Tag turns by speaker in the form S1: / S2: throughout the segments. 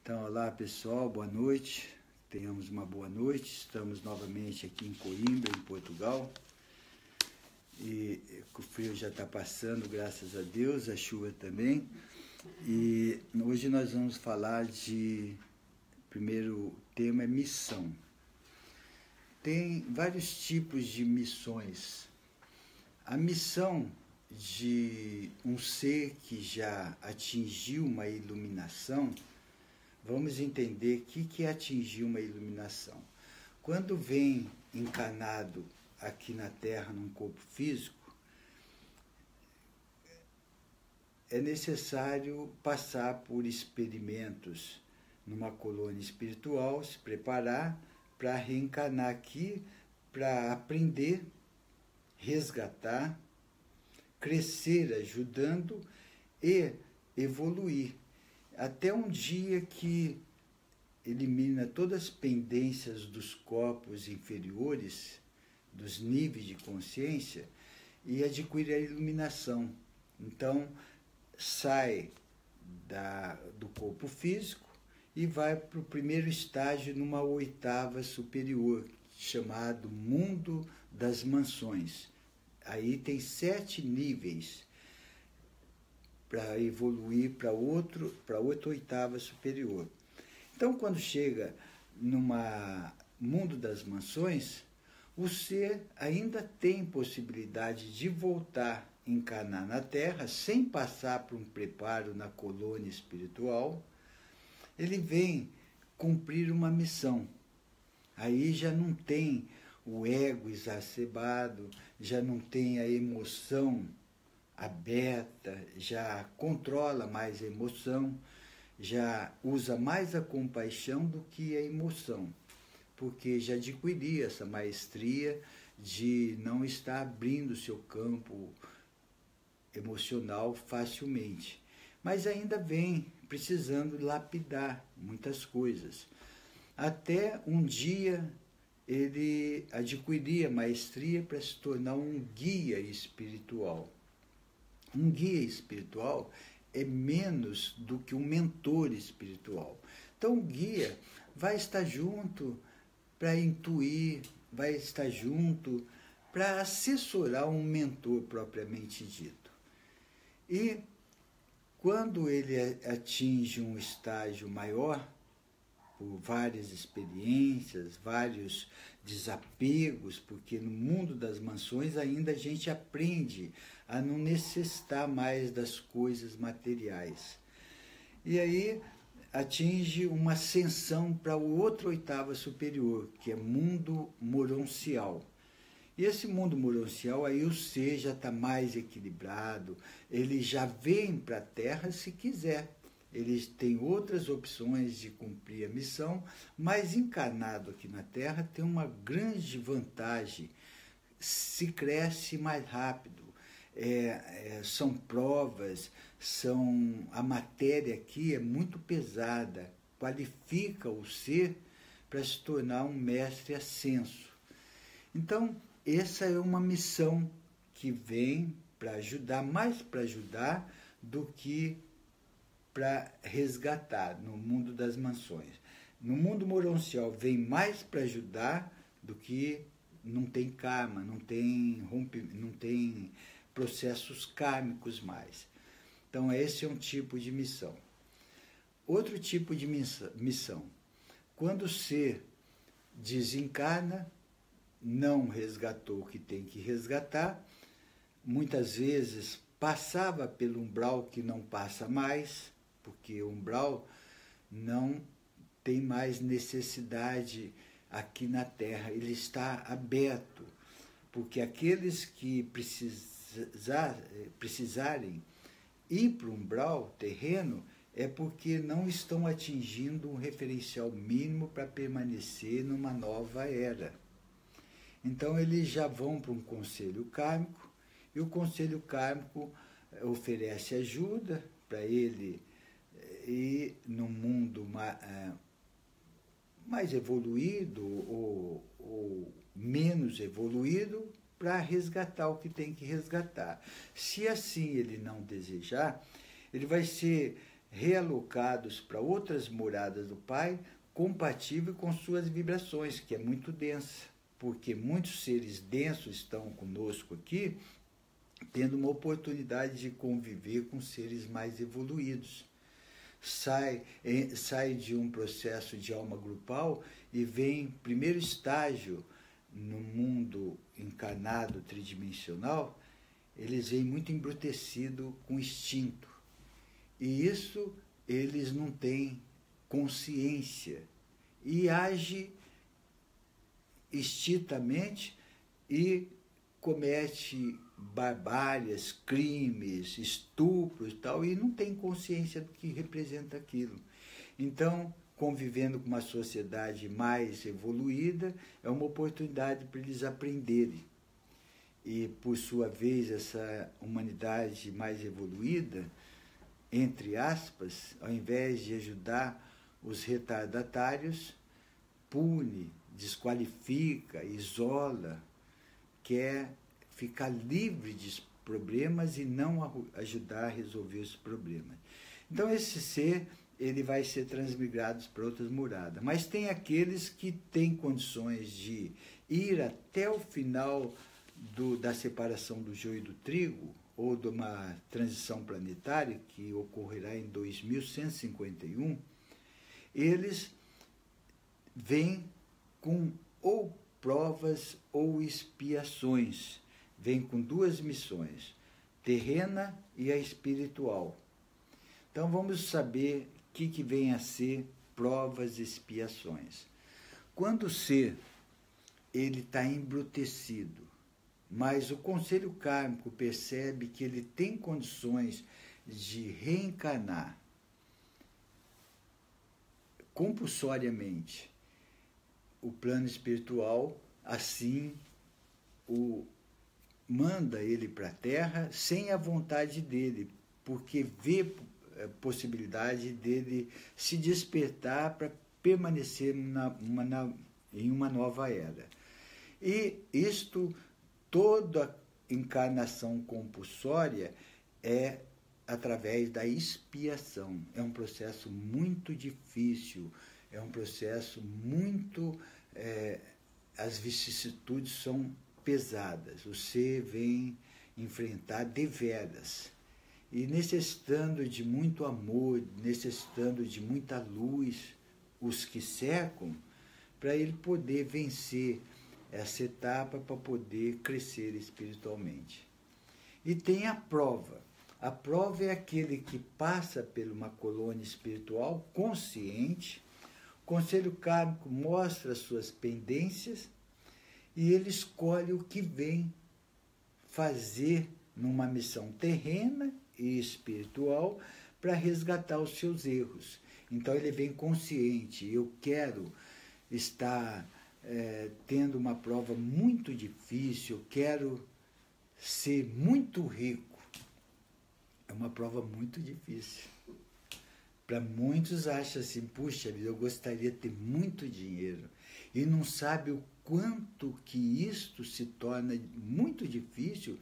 S1: Então, olá pessoal, boa noite. Tenhamos uma boa noite. Estamos novamente aqui em Coimbra, em Portugal. E o frio já está passando, graças a Deus, a chuva também. E hoje nós vamos falar primeiro tema é missão. Tem vários tipos de missões. A missão de um ser que já atingiu uma iluminação, vamos entender o que é atingir uma iluminação. Quando vem encarnado aqui na Terra, num corpo físico, é necessário passar por experimentos numa colônia espiritual, se preparar para reencarnar aqui, para aprender, resgatar, crescer ajudando e evoluir. Até um dia que elimina todas as pendências dos corpos inferiores, dos níveis de consciência, e adquire a iluminação. Então, sai do corpo físico e vai para o primeiro estágio numa oitava superior, chamado Mundo das Mansões. Aí tem 7 níveis para evoluir para outra oitava superior. Então, quando chega numa Mundo das Mansões, o ser ainda tem possibilidade de voltar a encarnar na Terra, sem passar por um preparo na colônia espiritual. Ele vem cumprir uma missão. Aí já não tem o ego exacerbado, já não tem a emoção aberta, já controla mais a emoção, já usa mais a compaixão do que a emoção, porque já adquiriu essa maestria de não estar abrindo seu campo emocional facilmente. Mas ainda vem precisando lapidar muitas coisas. Até um dia ele adquirir a maestria para se tornar um guia espiritual. Um guia espiritual é menos do que um mentor espiritual. Então, o guia vai estar junto para intuir, vai estar junto para assessorar um mentor propriamente dito. E quando ele atinge um estágio maior, por várias experiências, vários desapegos, porque no mundo das mansões ainda a gente aprende a não necessitar mais das coisas materiais. E aí atinge uma ascensão para outra oitava superior, que é mundo moroncial. E esse mundo moroncial, aí o ser já está mais equilibrado, ele já vem para a Terra se quiser. Ele tem outras opções de cumprir a missão, mas encarnado aqui na Terra tem uma grande vantagem, se cresce mais rápido. São provas, a matéria aqui é muito pesada, qualifica o ser para se tornar um mestre ascenso. Então, essa é uma missão que vem para ajudar, mais para ajudar do que para resgatar no mundo das mansões. No mundo moroncial vem mais para ajudar do que não tem karma, não tem processos kármicos mais. Então, esse é um tipo de missão. Outro tipo de missão, quando o ser desencarna, não resgatou o que tem que resgatar, muitas vezes passava pelo umbral que não passa mais, porque o umbral não tem mais necessidade aqui na Terra, ele está aberto, porque aqueles que precisarem ir para o umbral terreno é porque não estão atingindo um referencial mínimo para permanecer numa nova era. Então, eles já vão para um conselho kármico, e o conselho kármico oferece ajuda para ele ir num mundo mais evoluído ou menos evoluído para resgatar o que tem que resgatar. Se assim ele não desejar, ele vai ser realocados para outras moradas do Pai, compatível com suas vibrações, que é muito densa, porque muitos seres densos estão conosco aqui, tendo uma oportunidade de conviver com seres mais evoluídos. Sai de um processo de alma grupal e vem, primeiro estágio, no mundo encarnado tridimensional, eles vêm muito embrutecidos com instinto. E isso eles não têm consciência e age extintamente e comete barbáries, crimes, estupros e tal, e não tem consciência do que representa aquilo. Então, convivendo com uma sociedade mais evoluída, é uma oportunidade para eles aprenderem. E, por sua vez, essa humanidade mais evoluída, entre aspas, ao invés de ajudar os retardatários, pune, desqualifica, isola, quer ficar livre de problemas e não ajudar a resolver os problemas. Então, esse ser, ele vai ser transmigrado para outras moradas. Mas tem aqueles que têm condições de ir até o final da separação do joio e do trigo, ou de uma transição planetária, que ocorrerá em 2151, eles vêm com ou provas ou expiações. Vêm com duas missões, terrena e a espiritual. Então vamos saber o que vem a ser provas e expiações. Quando o ser ele está embrutecido, mas o conselho kármico percebe que ele tem condições de reencarnar compulsoriamente, o plano espiritual assim o manda ele para a Terra sem a vontade dele, porque vê possibilidade dele se despertar para permanecer em uma nova era. E isto, toda encarnação compulsória é através da expiação. É um processo muito difícil, é um processo muito... as vicissitudes são pesadas, o ser vem enfrentar deveras. E necessitando de muito amor, necessitando de muita luz, os que cercam, para ele poder vencer essa etapa, para poder crescer espiritualmente. E tem a prova. A prova é aquele que passa por uma colônia espiritual consciente, o conselho kármico mostra as suas pendências e ele escolhe o que vem fazer numa missão terrena e espiritual para resgatar os seus erros. Então ele vem consciente, eu quero estar tendo uma prova muito difícil, eu quero ser muito rico. É uma prova muito difícil. Para muitos acha assim, puxa vida, eu gostaria de ter muito dinheiro. E não sabe o quanto que isto se torna muito difícil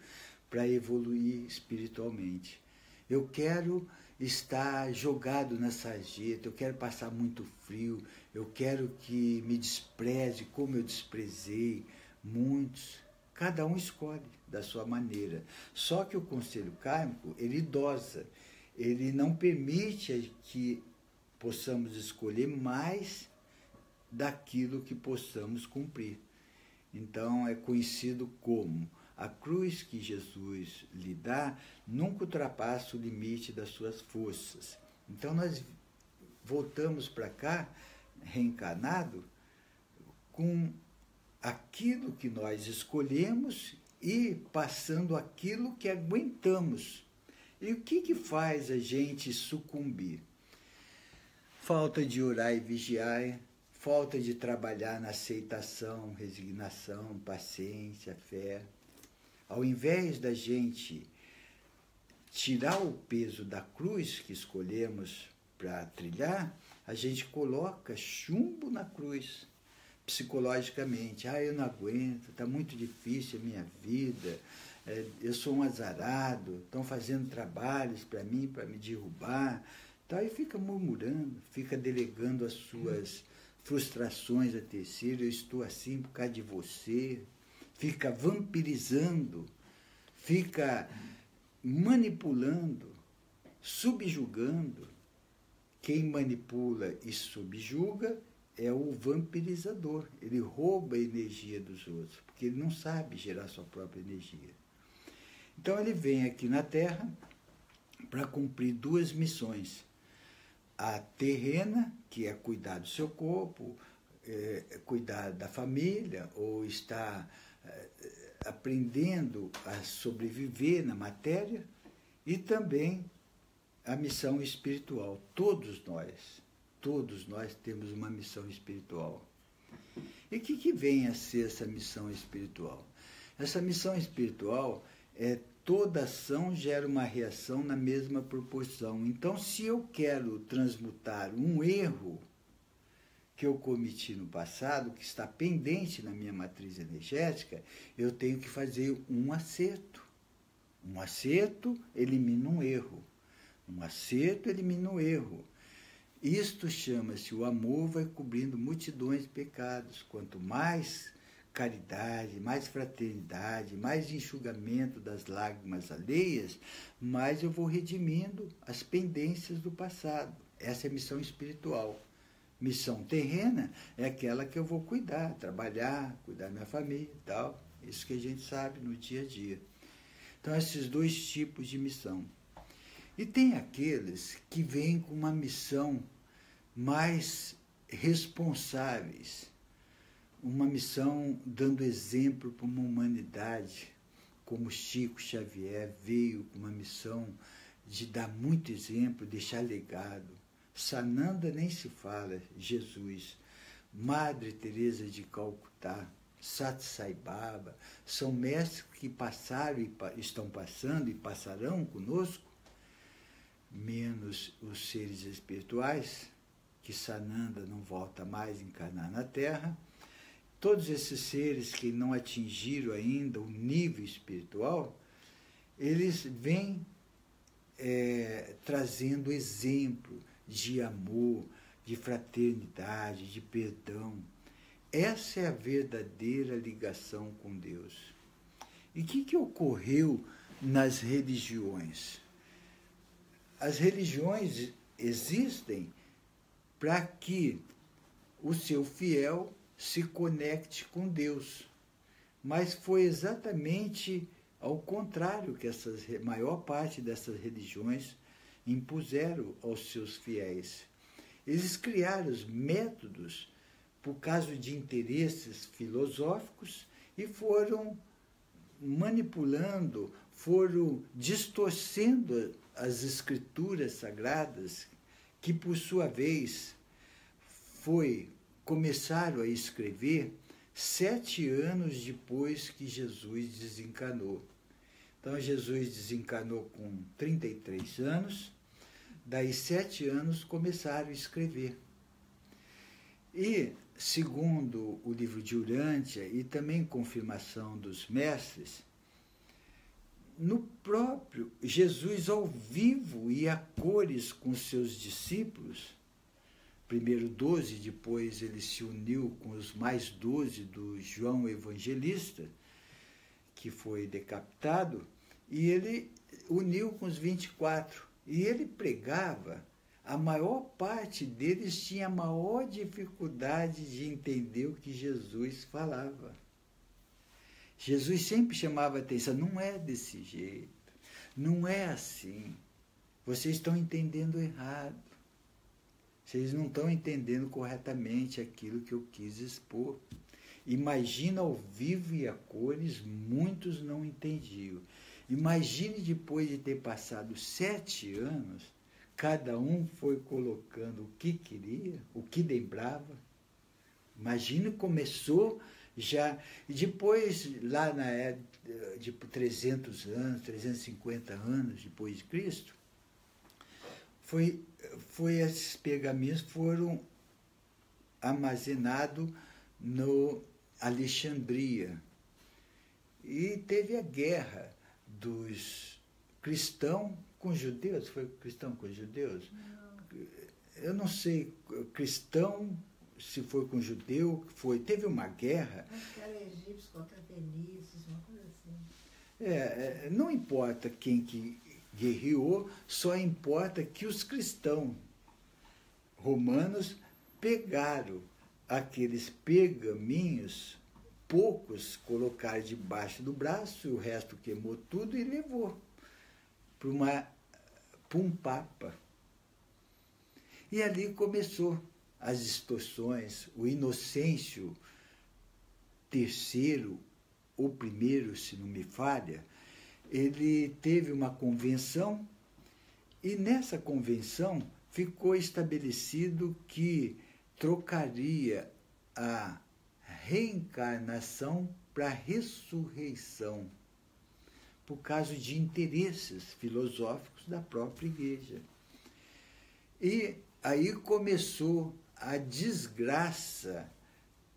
S1: para evoluir espiritualmente. Eu quero estar jogado na sarjeta, eu quero passar muito frio, eu quero que me despreze como eu desprezei muitos. Cada um escolhe da sua maneira. Só que o conselho kármico, ele dosa, ele não permite que possamos escolher mais daquilo que possamos cumprir. Então, é conhecido como a cruz que Jesus lhe dá nunca ultrapassa o limite das suas forças. Então, nós voltamos para cá, reencarnado, com aquilo que nós escolhemos e passando aquilo que aguentamos. E o que faz a gente sucumbir? Falta de orar e vigiar, falta de trabalhar na aceitação, resignação, paciência, fé. Ao invés da gente tirar o peso da cruz que escolhemos para trilhar, a gente coloca chumbo na cruz, psicologicamente. Eu não aguento, está muito difícil a minha vida, eu sou um azarado, estão fazendo trabalhos para mim, para me derrubar, Tá? E fica murmurando, fica delegando as suas frustrações a terceiro, eu estou assim por causa de você, fica vampirizando, fica manipulando, subjugando. Quem manipula e subjuga é o vampirizador. Ele rouba a energia dos outros, porque ele não sabe gerar sua própria energia. Então ele vem aqui na Terra para cumprir duas missões. A terrena, que é cuidar do seu corpo, cuidar da família, ou estar aprendendo a sobreviver na matéria, e também a missão espiritual. Todos nós temos uma missão espiritual. E o que vem a ser essa missão espiritual? Essa missão espiritual é toda ação gera uma reação na mesma proporção. Então, se eu quero transmutar um erro que eu cometi no passado, que está pendente na minha matriz energética, eu tenho que fazer um acerto. Um acerto elimina um erro. Um acerto elimina um erro. Isto chama-se o amor vai cobrindo multidões de pecados. Quanto mais caridade, mais fraternidade, mais enxugamento das lágrimas alheias, mais eu vou redimindo as pendências do passado. Essa é a missão espiritual. Missão terrena é aquela que eu vou cuidar, trabalhar, cuidar da minha família e tal. Isso que a gente sabe no dia a dia. Então, esses dois tipos de missão. E tem aqueles que vêm com uma missão mais responsáveis, uma missão dando exemplo para uma humanidade, como Chico Xavier veio com uma missão de dar muito exemplo, deixar legado. Sananda nem se fala, Jesus, Madre Teresa de Calcutá, Sat Sai Baba, são mestres que passaram e estão passando e passarão conosco, menos os seres espirituais, que Sananda não volta mais a encarnar na Terra. Todos esses seres que não atingiram ainda o nível espiritual, eles vêm trazendo exemplo de amor, de fraternidade, de perdão. Essa é a verdadeira ligação com Deus. E o que ocorreu nas religiões? As religiões existem para que o seu fiel se conecte com Deus. Mas foi exatamente ao contrário que a maior parte dessas religiões impuseram aos seus fiéis. Eles criaram os métodos por causa de interesses filosóficos e foram manipulando, foram distorcendo as escrituras sagradas, que por sua vez começaram a escrever 7 anos depois que Jesus desencarnou. Então, Jesus desencarnou com 33 anos, daí 7 anos começaram a escrever. E, segundo o livro de Urântia e também confirmação dos mestres, no próprio Jesus ao vivo e a cores com seus discípulos, primeiro 12, depois ele se uniu com os mais 12 do João Evangelista, que foi decapitado, e ele uniu com os 24. E ele pregava, a maior parte deles tinha a maior dificuldade de entender o que Jesus falava. Jesus sempre chamava a atenção, não é desse jeito, não é assim, vocês estão entendendo errado. Vocês não estão entendendo corretamente aquilo que eu quis expor. Imagina ao vivo e a cores, muitos não entendiam. Imagine depois de ter passado 7 anos, cada um foi colocando o que queria, o que lembrava. Imagine, começou já, e depois, lá na época de 300 anos, 350 anos depois de Cristo, esses pergaminhos foram armazenados no Alexandria. E teve a guerra dos cristãos com judeus. Foi cristão com judeus?
S2: Não.
S1: eu não sei, cristão, se foi com judeu, teve uma guerra.
S2: Acho que era egípcio contra fenícios, uma coisa assim.
S1: Não importa quem que guerreou, só importa que os cristãos romanos pegaram aqueles pergaminhos, poucos colocaram debaixo do braço, e o resto queimou tudo e levou para um papa. E ali começou as distorções. O Inocêncio III, ou primeiro, se não me falha, ele teve uma convenção, e nessa convenção ficou estabelecido que trocaria a reencarnação para a ressurreição, por causa de interesses filosóficos da própria igreja. E aí começou a desgraça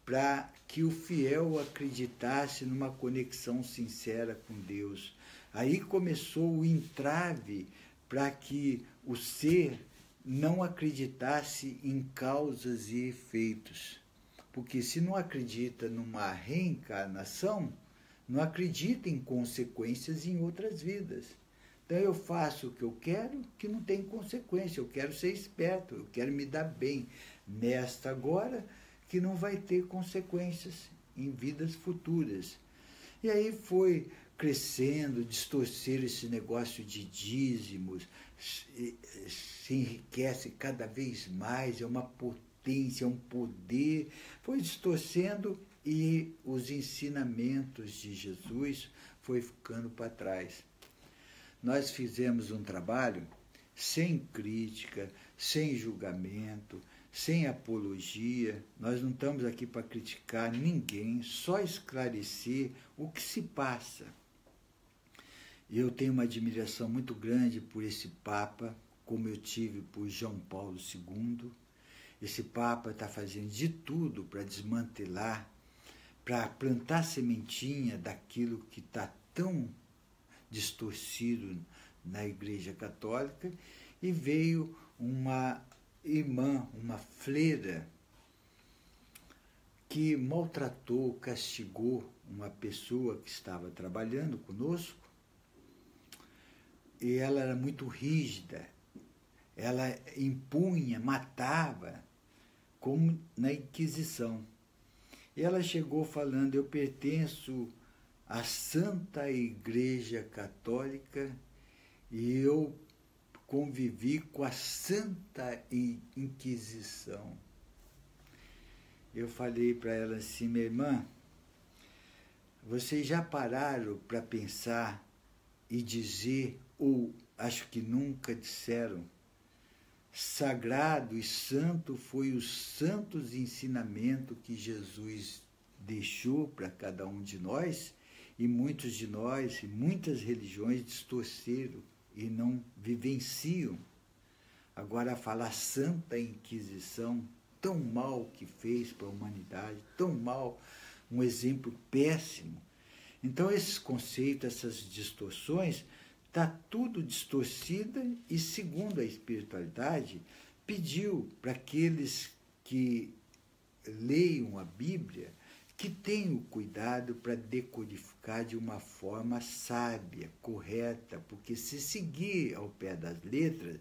S1: para que o fiel acreditasse numa conexão sincera com Deus. Aí começou o entrave para que o ser não acreditasse em causas e efeitos. Porque se não acredita numa reencarnação, não acredita em consequências em outras vidas. Então eu faço o que eu quero, que não tem consequência. Eu quero ser esperto, eu quero me dar bem nesta agora, que não vai ter consequências em vidas futuras. E aí foi crescendo, distorcer esse negócio de dízimos, se enriquece cada vez mais, é uma potência, é um poder. Foi distorcendo e os ensinamentos de Jesus foi ficando para trás. Nós fizemos um trabalho sem crítica, sem julgamento, sem apologia. Nós não estamos aqui para criticar ninguém, só esclarecer o que se passa. Eu tenho uma admiração muito grande por esse Papa, como eu tive por João Paulo II. Esse Papa está fazendo de tudo para desmantelar, para plantar sementinha daquilo que está tão distorcido na Igreja Católica, e veio uma irmã, uma freira, que maltratou, castigou uma pessoa que estava trabalhando conosco, e ela era muito rígida, ela impunha, matava, como na Inquisição. E ela chegou falando: eu pertenço à Santa Igreja Católica e eu convivi com a Santa Inquisição. Eu falei para ela assim: minha irmã, vocês já pararam para pensar e dizer, ou acho que nunca disseram, sagrado e santo foi os santos ensinamentos que Jesus deixou para cada um de nós, e muitos de nós, e muitas religiões distorceram e não vivenciam. Agora, falar Santa Inquisição, tão mal que fez para a humanidade, tão mal, um exemplo péssimo. Então, esses conceitos, essas distorções, está tudo distorcida, e, segundo a espiritualidade, pediu para aqueles que leiam a Bíblia que tenham cuidado para decodificar de uma forma sábia, correta, porque se seguir ao pé das letras,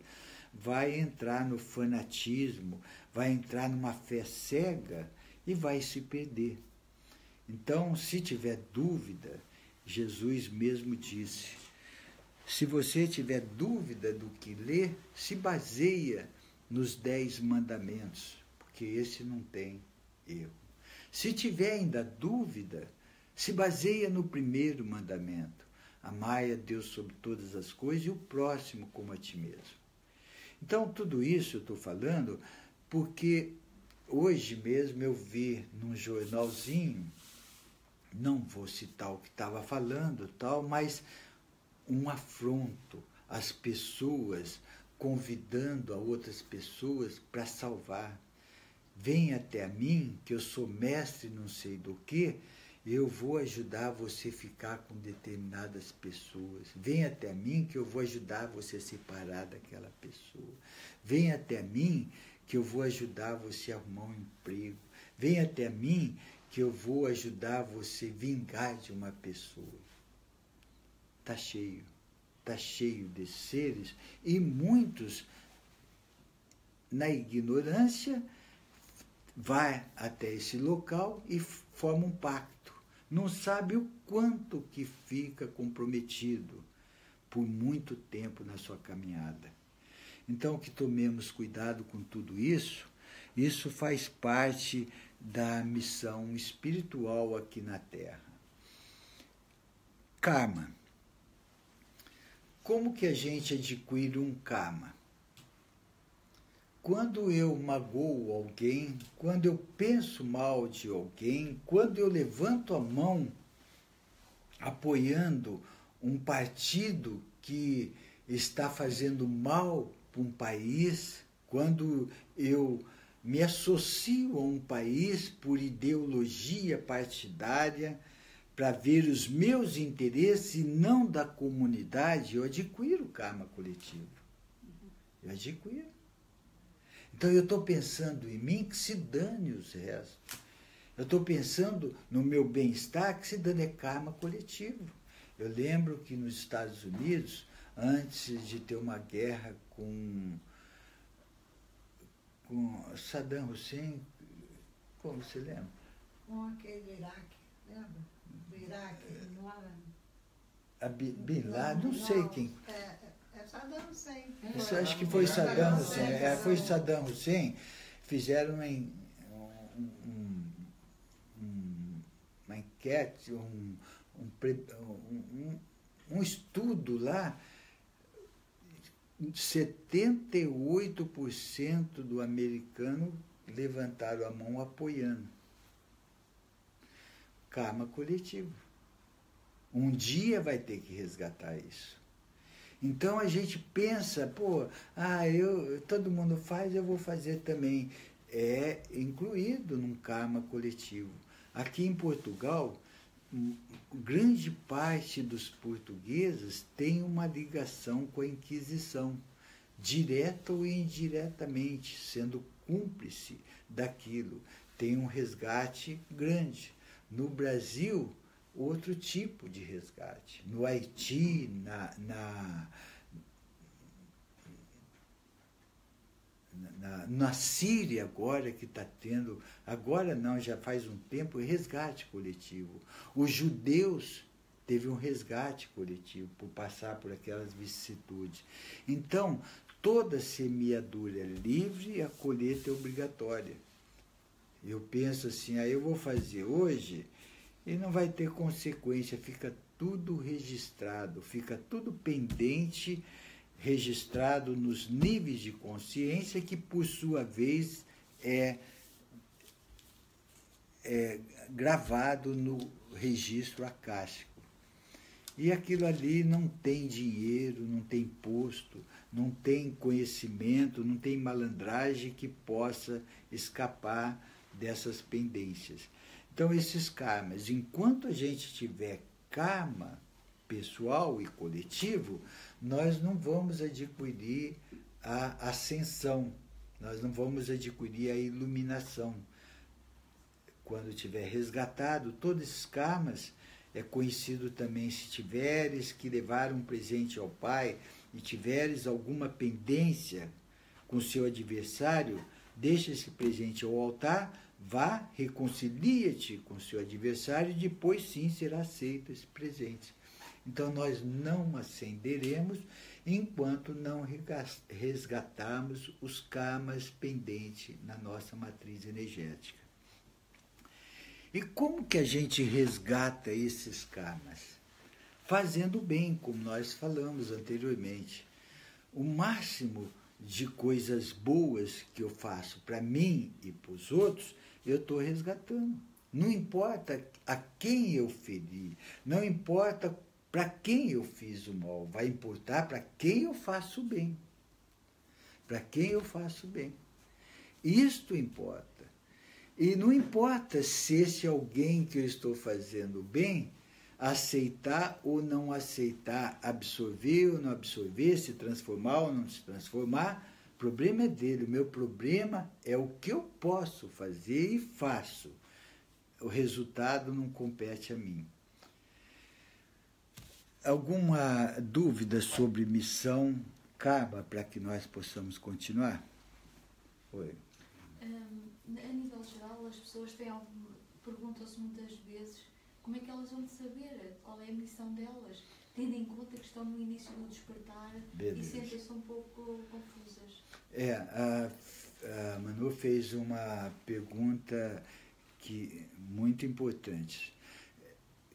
S1: vai entrar no fanatismo, vai entrar numa fé cega e vai se perder. Então, se tiver dúvida, Jesus mesmo disse: se você tiver dúvida do que ler, se baseia nos 10 mandamentos, porque esse não tem erro. Se tiver ainda dúvida, se baseia no primeiro mandamento: amai a Deus sobre todas as coisas e o próximo como a ti mesmo. Então, tudo isso eu estou falando porque hoje mesmo eu vi num jornalzinho, não vou citar o que estava falando, tal, mas um afronto às pessoas, convidando a outras pessoas para salvar. Vem até a mim, que eu sou mestre não sei do quê, eu vou ajudar você a ficar com determinadas pessoas. Vem até mim que eu vou ajudar você a separar daquela pessoa. Vem até mim que eu vou ajudar você a arrumar um emprego. Vem até mim que eu vou ajudar você a vingar de uma pessoa. Está cheio de seres, e muitos, na ignorância, vai até esse local e forma um pacto. Não sabe o quanto que fica comprometido por muito tempo na sua caminhada. Então, que tomemos cuidado com tudo isso. Isso faz parte da missão espiritual aqui na Terra. Karma. Como que a gente adquire um karma? Quando eu magoo alguém, quando eu penso mal de alguém, quando eu levanto a mão apoiando um partido que está fazendo mal para um país, quando eu me associo a um país por ideologia partidária, para ver os meus interesses e não da comunidade, eu adquiro o karma coletivo. Eu adquiro. Então eu estou pensando em mim, que se dane os restos. Eu estou pensando no meu bem-estar, que se dane, é karma coletivo. Eu lembro que nos Estados Unidos, antes de ter uma guerra com Saddam Hussein, como você lembra?
S2: Com aquele Iraque, lembra? Do Iraque, não era?
S1: Bin Laden, não sei quem.
S2: É Saddam Hussein.
S1: Isso, acho que foi Saddam Hussein. Foi Saddam Hussein. Fizeram uma enquete, um estudo lá. 78% do americano levantaram a mão apoiando. Karma coletivo. Um dia vai ter que resgatar isso. Então a gente pensa, todo mundo faz, eu vou fazer também. É incluído num karma coletivo. Aqui em Portugal, grande parte dos portugueses tem uma ligação com a Inquisição, direta ou indiretamente, sendo cúmplice daquilo. Tem um resgate grande. No Brasil, outro tipo de resgate. No Haiti, na Síria agora, que está tendo, agora não, já faz um tempo, resgate coletivo. Os judeus teve um resgate coletivo por passar por aquelas vicissitudes. Então, toda semeadura é livre e a colheita é obrigatória. Eu penso assim, eu vou fazer hoje e não vai ter consequência, fica tudo registrado, fica tudo pendente, registrado nos níveis de consciência, que por sua vez é gravado no registro acástico. E aquilo ali não tem dinheiro, não tem posto, não tem conhecimento, não tem malandragem que possa escapar dessas pendências. Então, esses karmas, enquanto a gente tiver karma pessoal e coletivo, nós não vamos adquirir a ascensão, nós não vamos adquirir a iluminação. Quando tiver resgatado todos esses karmas, é conhecido também, se tiveres que levar um presente ao Pai e tiveres alguma pendência com seu adversário, deixa esse presente ao altar, vá, reconcilia-te com seu adversário e depois sim será aceito esse presente. Então nós não ascenderemos enquanto não resgatarmos os karmas pendentes na nossa matriz energética. E como que a gente resgata esses karmas? Fazendo bem, como nós falamos anteriormente. O máximo de coisas boas que eu faço para mim e para os outros, eu estou resgatando. Não importa a quem eu feri, não importa para quem eu fiz o mal, vai importar para quem eu faço bem. Para quem eu faço bem. Isto importa. E não importa se esse alguém que eu estou fazendo bem aceitar ou não aceitar, absorver ou não absorver, se transformar ou não se transformar, o problema é dele. O meu problema é o que eu posso fazer e faço. O resultado não compete a mim. Alguma dúvida sobre missão, Carla, para que nós possamos continuar? Oi.
S3: A nível geral, as pessoas perguntam-se muitas vezes como é que elas vão saber qual é a missão delas, tendo em conta que estão no início do despertar. Beleza. E sentem-se um pouco confusas.
S1: A Manu fez uma pergunta muito importante.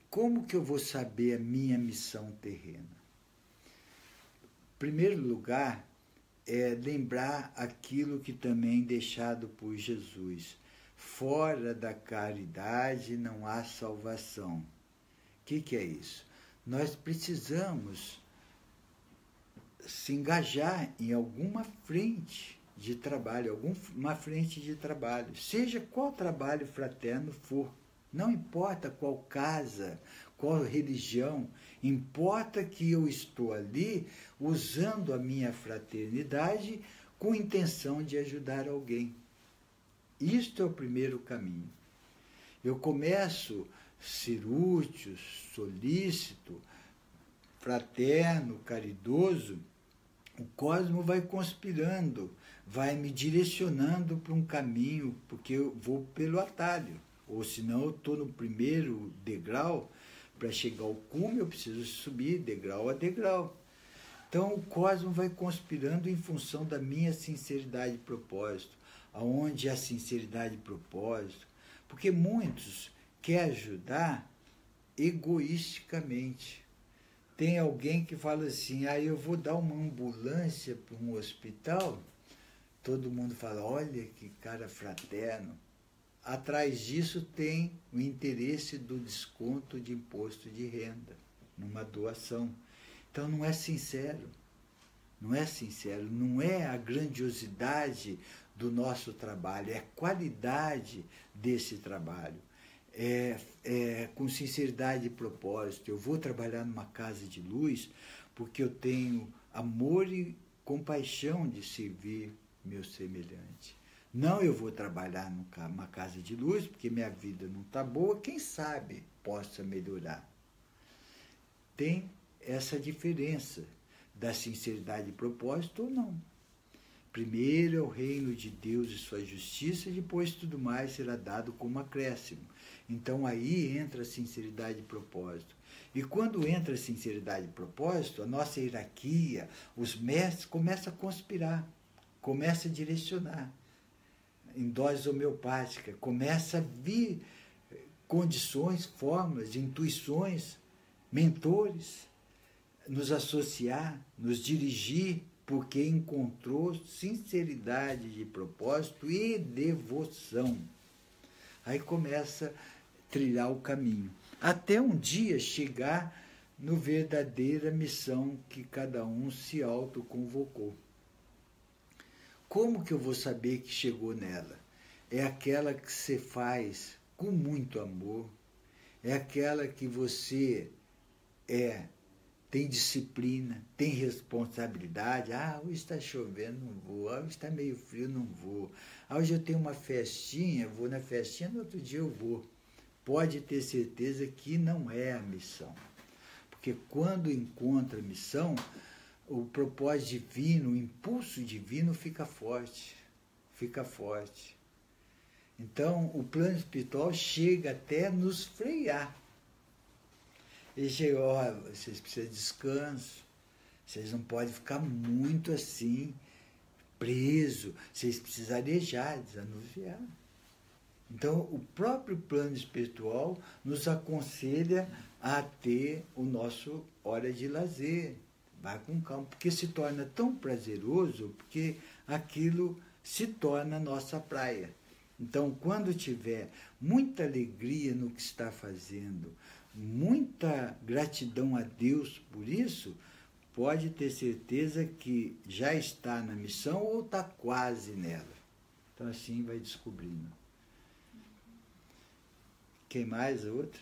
S1: Como que eu vou saber a minha missão terrena? Em primeiro lugar, é lembrar aquilo que também deixado por Jesus. Fora da caridade não há salvação. O que é isso? Nós precisamos se engajar em alguma frente de trabalho, alguma frente de trabalho, seja qual trabalho fraterno for. Não importa qual casa, qual religião, importa que eu estou ali usando a minha fraternidade com intenção de ajudar alguém. Isto é o primeiro caminho. Eu começo a ser útil, solícito, fraterno, caridoso, o cosmo vai conspirando, vai me direcionando para um caminho, porque eu vou pelo atalho. Ou senão eu estou no primeiro degrau, para chegar ao cume eu preciso subir degrau a degrau. Então o cosmo vai conspirando em função da minha sinceridade e propósito. Aonde a sinceridade e propósito? Porque muitos querem ajudar egoisticamente. Tem alguém que fala assim, eu vou dar uma ambulância para um hospital, todo mundo fala, olha que cara fraterno. Atrás disso tem o interesse do desconto de imposto de renda, numa doação. Então não é sincero, não é a grandiosidade do nosso trabalho, é a qualidade desse trabalho. Com sinceridade e propósito. Eu vou trabalhar numa casa de luz porque eu tenho amor e compaixão de servir meu semelhante. Não, eu vou trabalhar numa casa de luz porque minha vida não está boa, quem sabe possa melhorar. Tem essa diferença da sinceridade e propósito ou não. Primeiro é o reino de Deus e sua justiça, e depois tudo mais será dado como acréscimo. Então aí entra a sinceridade e propósito. E quando entra a sinceridade e propósito, a nossa hierarquia, os mestres começam a conspirar, começam a direcionar. Em dose homeopática, começa a vir condições, fórmulas, intuições, mentores, nos associar, nos dirigir, porque encontrou sinceridade de propósito e devoção. Aí começa a trilhar o caminho, até um dia chegar no verdadeira missão que cada um se autoconvocou. Como que eu vou saber que chegou nela? É aquela que você faz com muito amor, é aquela que você tem disciplina, tem responsabilidade. Hoje está chovendo, não vou. Hoje está meio frio, não vou. Hoje eu tenho uma festinha, vou na festinha, no outro dia eu vou. Pode ter certeza que não é a missão. Porque quando encontra a missão, o propósito divino, o impulso divino fica forte. Fica forte. Então, o plano espiritual chega até nos frear. Ele chegou, vocês precisam de descanso, vocês não podem ficar muito assim, preso, vocês precisam arejar, desanuviar. Então, o próprio plano espiritual nos aconselha a ter o nosso hora de lazer, vai com calma, porque se torna tão prazeroso, porque aquilo se torna nossa praia. Então, quando tiver muita alegria no que está fazendo, muita gratidão a Deus por isso, pode ter certeza que já está na missão ou está quase nela. Então, assim vai descobrindo. Quem mais? Outra?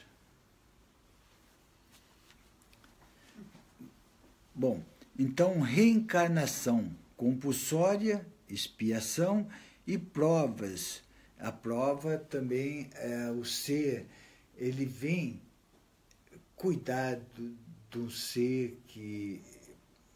S1: Bom, então, reencarnação compulsória, expiação e provas. A prova também é o ser, ele vem cuidar do ser que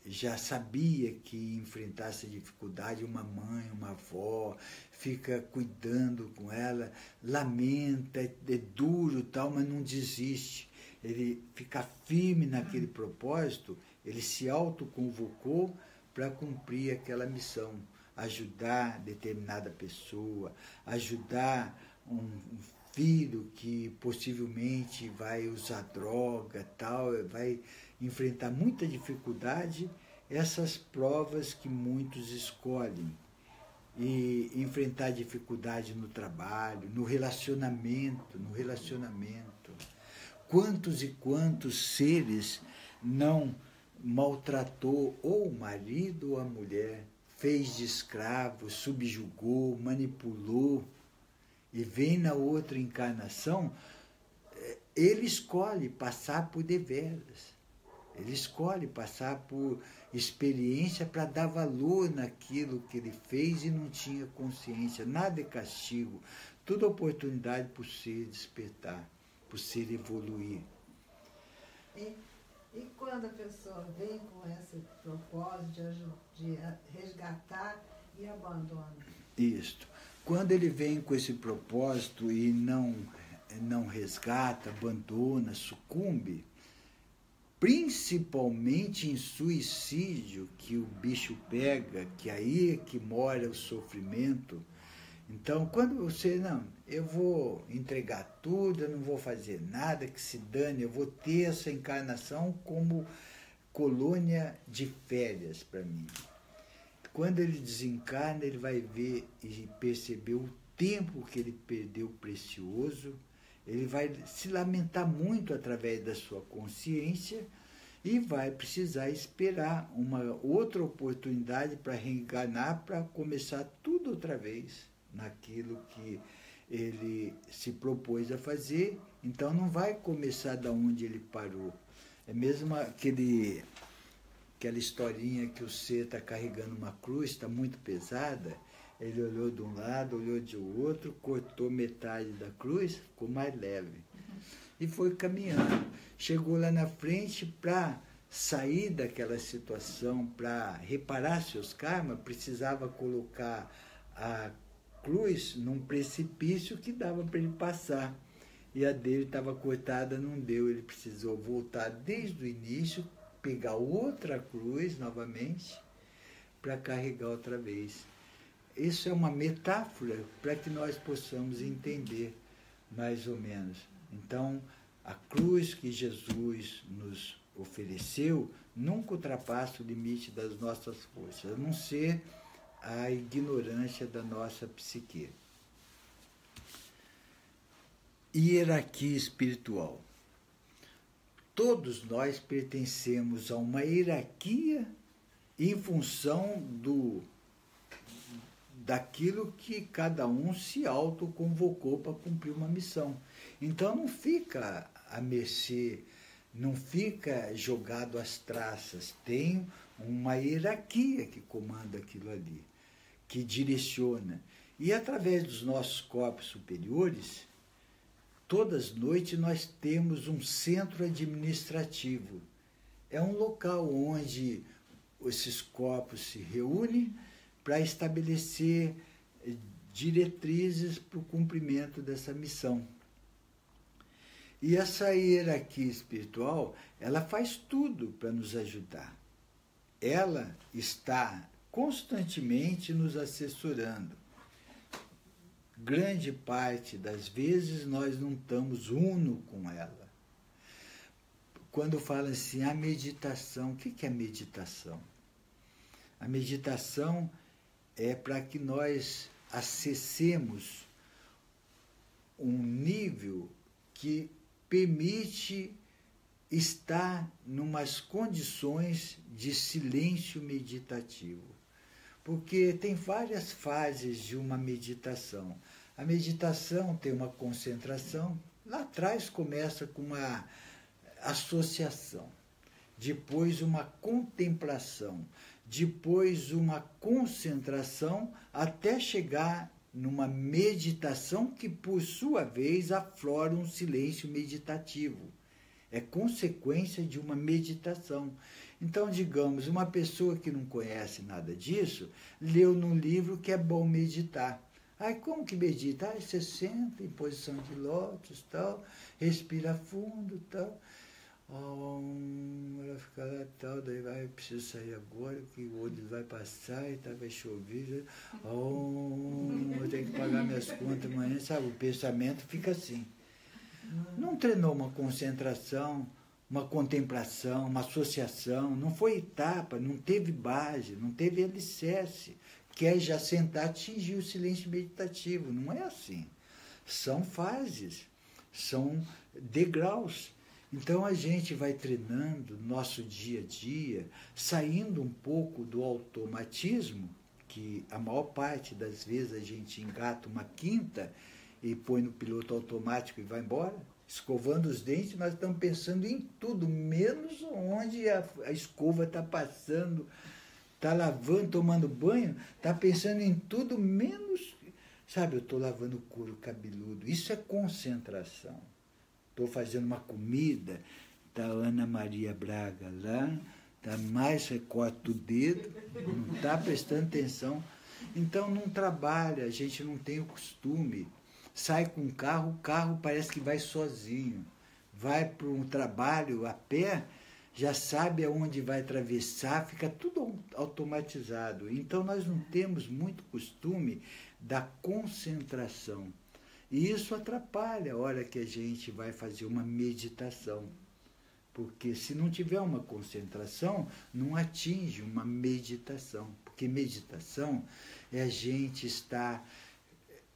S1: já sabia que ia enfrentar essa dificuldade, uma mãe, uma avó, fica cuidando com ela, lamenta, é duro tal, mas não desiste. Ele fica firme naquele propósito, ele se autoconvocou para cumprir aquela missão, ajudar determinada pessoa, ajudar um filho que possivelmente vai usar droga, tal, vai enfrentar muita dificuldade, essas provas que muitos escolhem, e enfrentar dificuldade no trabalho, no relacionamento. Quantos e quantos seres não maltratou ou o marido ou a mulher, fez de escravo, subjugou, manipulou, e vem na outra encarnação, ele escolhe passar por deveras. Ele escolhe passar por experiência para dar valor naquilo que ele fez e não tinha consciência. Nada é castigo, tudo oportunidade para o ser despertar, para o ser evoluir.
S2: E quando a pessoa vem com esse propósito de resgatar e abandona?
S1: Isto. Quando ele vem com esse propósito e não resgata, abandona, sucumbe, principalmente em suicídio, que o bicho pega, que aí é que mora o sofrimento. Então, quando você, não, eu vou entregar tudo, eu não vou fazer nada, que se dane, eu vou ter essa encarnação como colônia de férias para mim. Quando ele desencarna, ele vai ver e perceber o tempo que ele perdeu precioso, ele vai se lamentar muito através da sua consciência e vai precisar esperar uma outra oportunidade para reencarnar, para começar tudo outra vez naquilo que ele se propôs a fazer. Então não vai começar da onde ele parou. É mesmo aquela historinha que o ser está carregando uma cruz, está muito pesada, ele olhou de um lado, olhou de outro, cortou metade da cruz, ficou mais leve. E foi caminhando. Chegou lá na frente, para sair daquela situação, para reparar seus karmas, precisava colocar a cruz num precipício que dava para ele passar. E a dele estava cortada, não deu, ele precisou voltar desde o início, pegar outra cruz novamente, para carregar outra vez. Isso é uma metáfora para que nós possamos entender mais ou menos. Então, a cruz que Jesus nos ofereceu nunca ultrapassa o limite das nossas forças, a não ser a ignorância da nossa psique. Hierarquia espiritual. Todos nós pertencemos a uma hierarquia em função daquilo que cada um se autoconvocou para cumprir uma missão. Então não fica à mercê, não fica jogado às traças, tem uma hierarquia que comanda aquilo ali, que direciona. E através dos nossos corpos superiores, todas as noites nós temos um centro administrativo. É um local onde esses corpos se reúnem para estabelecer diretrizes para o cumprimento dessa missão. E essa hierarquia espiritual, ela faz tudo para nos ajudar. Ela está constantemente nos assessorando. Grande parte das vezes nós não estamos uno com ela. Quando fala assim, a meditação, o que é meditação? A meditação é para que nós acessemos um nível que permite estar numas condições de silêncio meditativo. Porque tem várias fases de uma meditação. A meditação tem uma concentração, Lá atrás começa com uma associação, depois uma contemplação, depois uma concentração, até chegar numa meditação que, por sua vez, aflora um silêncio meditativo. É consequência de uma meditação. Então, digamos, uma pessoa que não conhece nada disso, leu num livro que é bom meditar. Aí, como que medita? Aí você senta em posição de lótus, tal, respira fundo, tal. Ela fica lá, tal, daí vai, preciso sair agora, que o olho vai passar e vai chover. Eu tenho que pagar minhas contas amanhã, sabe? O pensamento fica assim. Não treinou uma concentração, uma contemplação, uma associação, não foi etapa, não teve base, não teve alicerce. Quer já sentar, atingir o silêncio meditativo. Não é assim. São fases, são degraus. Então a gente vai treinando nosso dia a dia, saindo um pouco do automatismo, que a maior parte das vezes a gente engata uma quinta e põe no piloto automático e vai embora. Escovando os dentes, nós estamos pensando em tudo, menos onde a escova está passando. Está lavando, tomando banho, está pensando em tudo, menos... Sabe, eu estou lavando o couro cabeludo. Isso é concentração. Estou fazendo uma comida, está a Ana Maria Braga lá, está mais recorta o dedo, não está prestando atenção. Então, não trabalha, a gente não tem o costume. Sai com o carro parece que vai sozinho. Vai para um trabalho a pé, já sabe aonde vai atravessar, fica tudo automatizado. Então, nós não temos muito costume da concentração. E isso atrapalha a hora que a gente vai fazer uma meditação. Porque se não tiver uma concentração, não atinge uma meditação. Porque meditação é a gente estar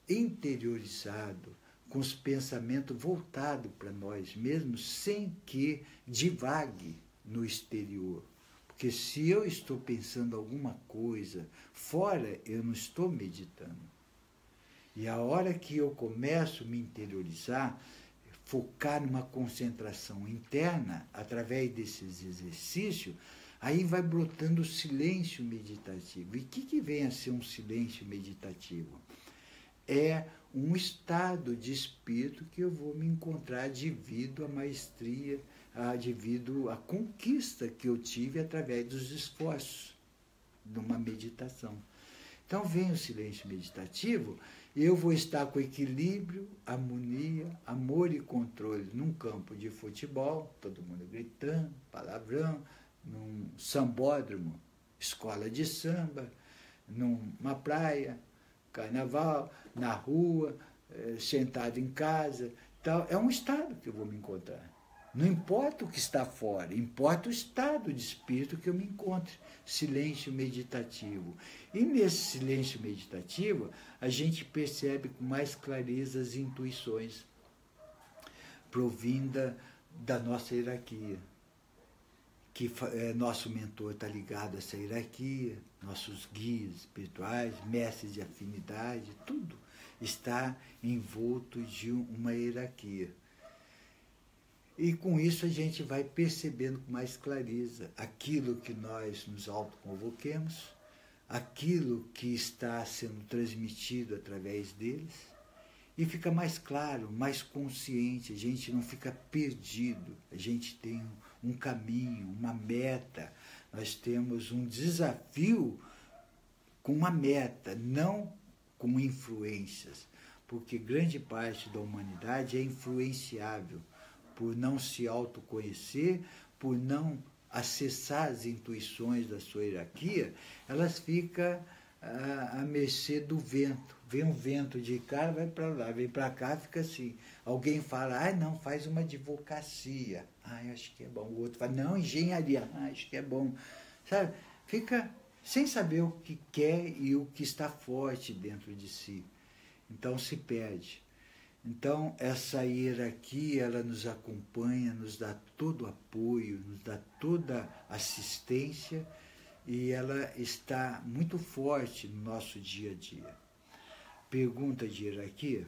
S1: interiorizado, com os pensamentos voltados para nós mesmos, sem que divague no exterior. Porque se eu estou pensando alguma coisa fora, eu não estou meditando. E a hora que eu começo a me interiorizar, focar numa concentração interna, através desses exercícios, aí vai brotando o silêncio meditativo. E o que vem a ser um silêncio meditativo? É um estado de espírito que eu vou me encontrar devido à maestria, devido à conquista que eu tive através dos esforços de uma meditação. Então vem o silêncio meditativo, eu vou estar com equilíbrio, harmonia, amor e controle num campo de futebol, todo mundo gritando, palavrão, num sambódromo, escola de samba, numa praia, carnaval, na rua, sentado em casa, tal. É um estado que eu vou me encontrar. Não importa o que está fora, importa o estado de espírito que eu me encontre. Silêncio meditativo. E nesse silêncio meditativo, a gente percebe com mais clareza as intuições provinda da nossa hierarquia. Que nosso mentor está ligado a essa hierarquia, nossos guias espirituais, mestres de afinidade, tudo está envolto de uma hierarquia. E com isso a gente vai percebendo com mais clareza aquilo que nós nos autoconvoquemos, aquilo que está sendo transmitido através deles, e fica mais claro, mais consciente, a gente não fica perdido, a gente tem um caminho, uma meta, nós temos um desafio com uma meta, não com influências, porque grande parte da humanidade é influenciável, por não se autoconhecer, por não acessar as intuições da sua hierarquia, elas ficam à mercê do vento. Vem um vento de cá, vai para lá, vem para cá, fica assim. Alguém fala, não, faz uma advocacia. Acho que é bom. O outro fala, não, engenharia. Acho que é bom. Sabe? Fica sem saber o que quer e o que está forte dentro de si. Então se perde. Então, essa hierarquia, ela nos acompanha, nos dá todo apoio, nos dá toda assistência e ela está muito forte no nosso dia a dia. Pergunta de hierarquia?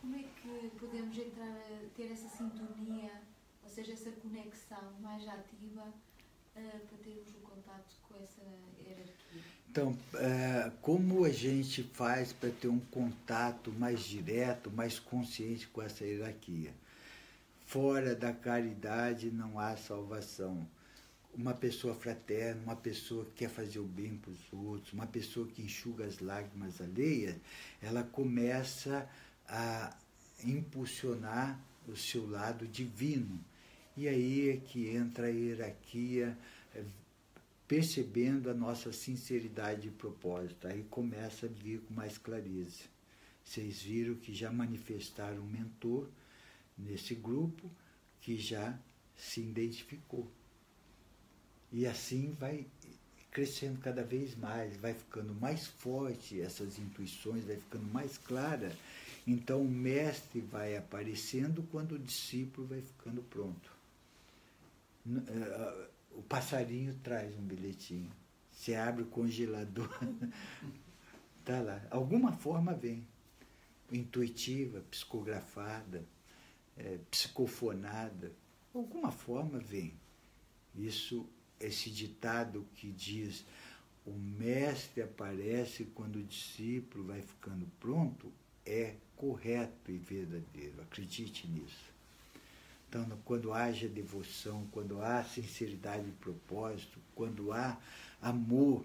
S3: como é que podemos entrar a ter essa sintonia, ou seja, essa conexão mais ativa para termos o contato com essa hierarquia?
S1: Então, como a gente faz para ter um contato mais direto, mais consciente com essa hierarquia? Fora da caridade não há salvação. Uma pessoa fraterna, uma pessoa que quer fazer o bem para os outros, uma pessoa que enxuga as lágrimas alheias, ela começa a impulsionar o seu lado divino. E aí é que entra a hierarquia, percebendo a nossa sinceridade de propósito. Aí começa a vir com mais clareza. Vocês viram que já manifestaram um mentor nesse grupo que já se identificou. E assim vai crescendo cada vez mais, vai ficando mais forte essas intuições, vai ficando mais clara. Então o mestre vai aparecendo quando o discípulo vai ficando pronto. O passarinho traz um bilhetinho. Você abre o congelador, está lá. Alguma forma vem. Intuitiva, psicografada, psicofonada. Alguma forma vem. Esse ditado que diz: o mestre aparece quando o discípulo vai ficando pronto, é correto e verdadeiro. Acredite nisso. Então, quando haja devoção, quando há sinceridade de propósito, quando há amor,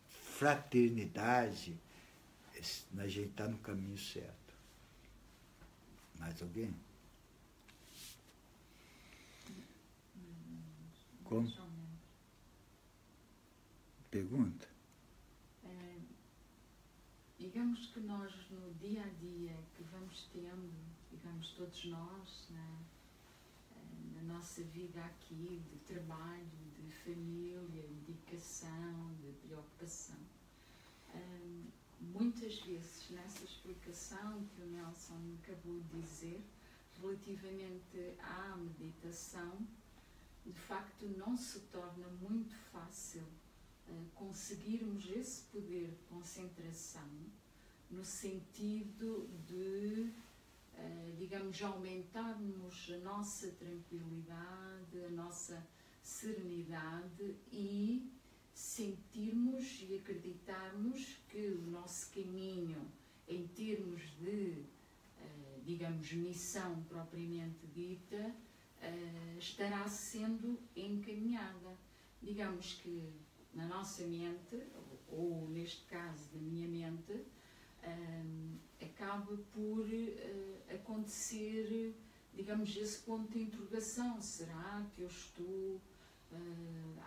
S1: fraternidade, a gente está no caminho certo. Mais alguém? Como? Pergunta?
S4: Digamos que nós, no dia a dia que vamos tendo, digamos, todos nós, na nossa vida aqui, de trabalho, de família, de dedicação, de preocupação, muitas vezes nessa explicação que o Nelson acabou de dizer, relativamente à meditação, de facto não se torna muito fácil conseguirmos esse poder de concentração no sentido de, digamos, aumentarmos a nossa tranquilidade, a nossa serenidade e sentirmos e acreditarmos que o nosso caminho em termos de, digamos, missão propriamente dita, estará sendo encaminhada. Digamos que na nossa mente, ou neste caso da minha mente, acaba por acontecer, digamos, esse ponto de interrogação. Será que eu estou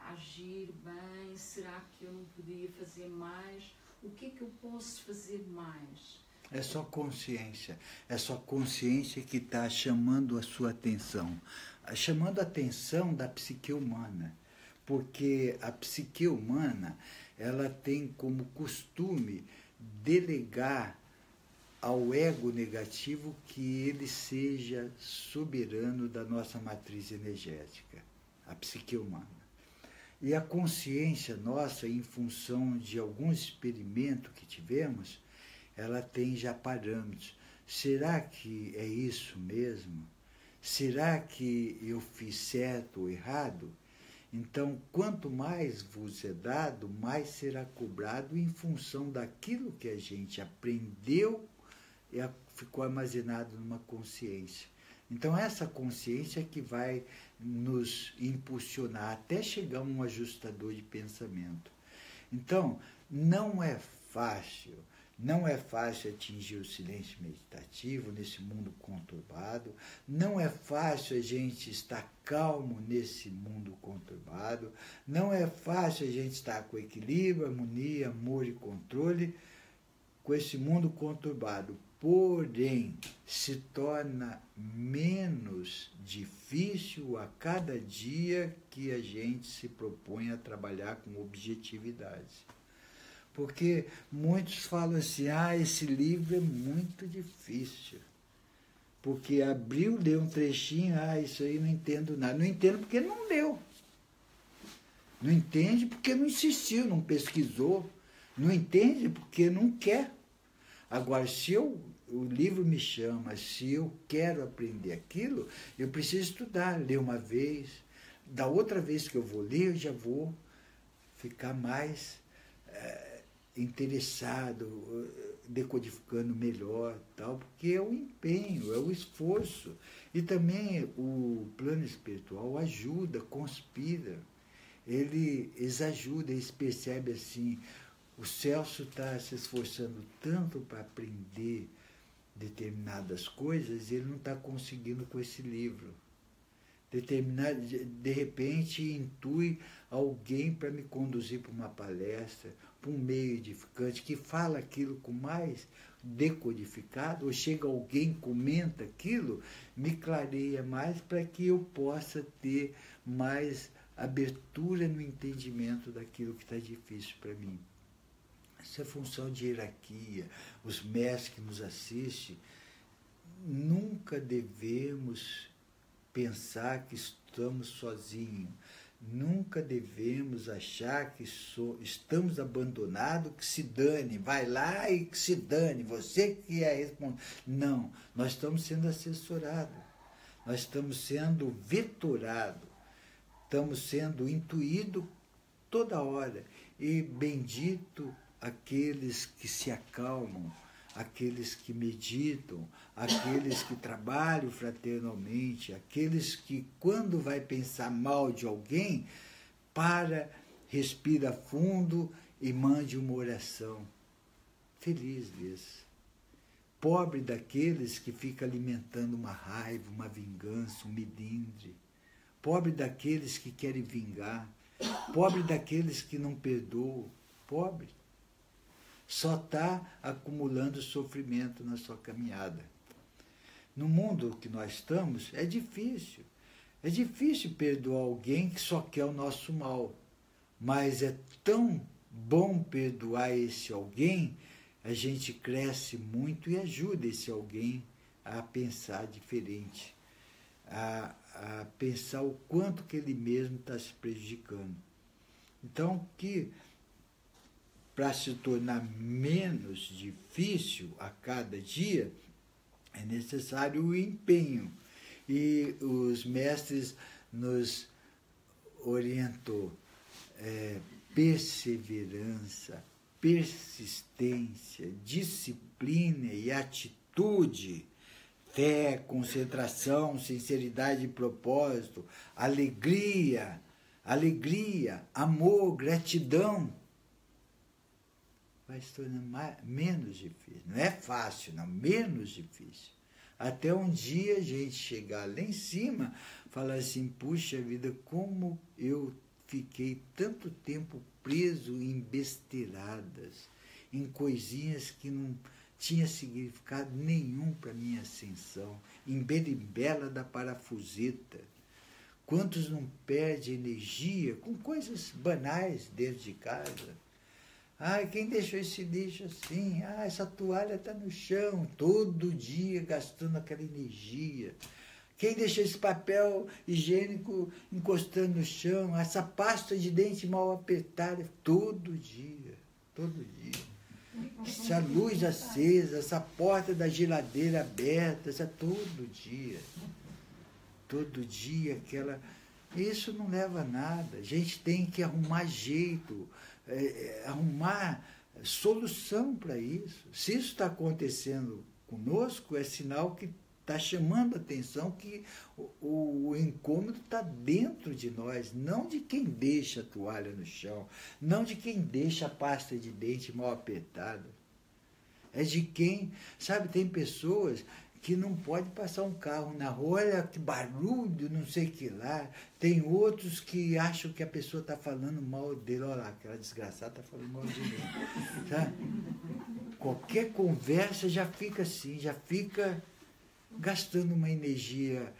S4: a agir bem? Será que eu não podia fazer mais? O que é que eu posso fazer mais?
S1: É só consciência. É só consciência que está chamando a sua atenção. Chamando a atenção da psique humana. Porque a psique humana, ela tem como costume delegar ao ego negativo que ele seja soberano da nossa matriz energética, a psique humana. E a consciência nossa, em função de algum experimento que tivemos, ela tem já parâmetros. Será que é isso mesmo? Será que eu fiz certo ou errado? Então, quanto mais vos é dado, mais será cobrado em função daquilo que a gente aprendeu e ficou armazenado numa consciência. Então, essa consciência é que vai nos impulsionar até chegar a um ajustador de pensamento. Então, não é fácil atingir o silêncio meditativo nesse mundo conturbado, não é fácil a gente estar calmo nesse mundo conturbado, não é fácil a gente estar com equilíbrio, harmonia, amor e controle com esse mundo conturbado. Porém, se torna menos difícil a cada dia que a gente se propõe a trabalhar com objetividade. Porque muitos falam assim, esse livro é muito difícil. Porque abriu, leu um trechinho, isso aí não entendo nada. Não entendo porque não leu. Não entende porque não insistiu, não pesquisou. Não entende porque não quer. Agora, o livro me chama, se eu quero aprender aquilo, eu preciso estudar, ler uma vez. Da outra vez que eu vou ler, eu já vou ficar mais interessado, decodificando melhor, tal, porque é o empenho, é o esforço. E também o plano espiritual ajuda, conspira. Eles ajudam, eles percebem assim, o Celso está se esforçando tanto para aprender determinadas coisas e ele não está conseguindo com esse livro. De repente, intui alguém para me conduzir para uma palestra, para um meio edificante, que fala aquilo com mais decodificado, ou chega alguém, comenta aquilo, me clareia mais para que eu possa ter mais abertura no entendimento daquilo que está difícil para mim. Essa é função de hierarquia. Os mestres que nos assistem, nunca devemos pensar que estamos sozinhos. Nunca devemos achar que estamos abandonados, que se dane, vai lá e que se dane, você que é responsável. Não, nós estamos sendo assessorados, nós estamos sendo vetorados, estamos sendo intuídos toda hora. E bendito aqueles que se acalmam, aqueles que meditam, aqueles que trabalham fraternalmente, aqueles que, quando vai pensar mal de alguém, respira fundo e mande uma oração. Feliz desse. Pobre daqueles que ficam alimentando uma raiva, uma vingança, um melindre. Pobre daqueles que querem vingar. Pobre daqueles que não perdoam. Pobre. Só está acumulando sofrimento na sua caminhada. No mundo que nós estamos, é difícil. É difícil perdoar alguém que só quer o nosso mal. Mas é tão bom perdoar esse alguém, a gente cresce muito e ajuda esse alguém a pensar diferente, a pensar o quanto que ele mesmo está se prejudicando. Então, para se tornar menos difícil a cada dia, é necessário o empenho. E os mestres nos orientou perseverança, persistência, disciplina e atitude, fé, concentração, sinceridade e propósito, alegria, amor, gratidão. Vai se tornando menos difícil. Não é fácil, não, menos difícil. Até um dia a gente chegar lá em cima, falar assim, puxa vida, como eu fiquei tanto tempo preso em besteiradas, em coisinhas que não tinha significado nenhum para a minha ascensão, em berimbela da parafuseta. Quantos não perdem energia com coisas banais dentro de casa? Quem deixou esse lixo assim? Essa toalha está no chão, todo dia gastando aquela energia. Quem deixou esse papel higiênico encostando no chão? Essa pasta de dente mal apertada, todo dia. Essa luz acesa, essa porta da geladeira aberta, todo dia. Todo dia aquela... Isso não leva a nada. A gente tem que arrumar jeito, arrumar solução para isso. Se isso está acontecendo conosco, é sinal que está chamando a atenção que o incômodo está dentro de nós, não de quem deixa a toalha no chão, não de quem deixa a pasta de dente mal apertada. É de quem, sabe, tem pessoas que não pode passar um carro na rua, olha que barulho, não sei o que lá. Tem outros que acham que a pessoa está falando mal dele. Olha lá, aquela desgraçada está falando mal de mim. Sabe? Qualquer conversa já fica assim, já fica gastando uma energia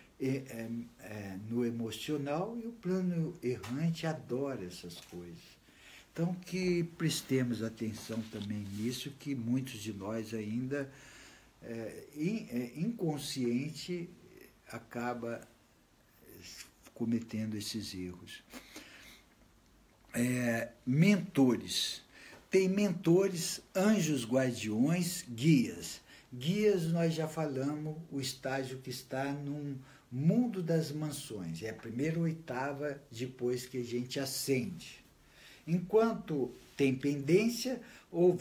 S1: no emocional, e o plano errante adora essas coisas. Então, que prestemos atenção também nisso, que muitos de nós ainda... inconsciente acaba cometendo esses erros. Mentores. tem mentores, anjos guardiões, guias. Guias, nós já falamos, o estágio que está no mundo das mansões. É a primeira oitava depois que a gente ascende. Enquanto tem pendência, ou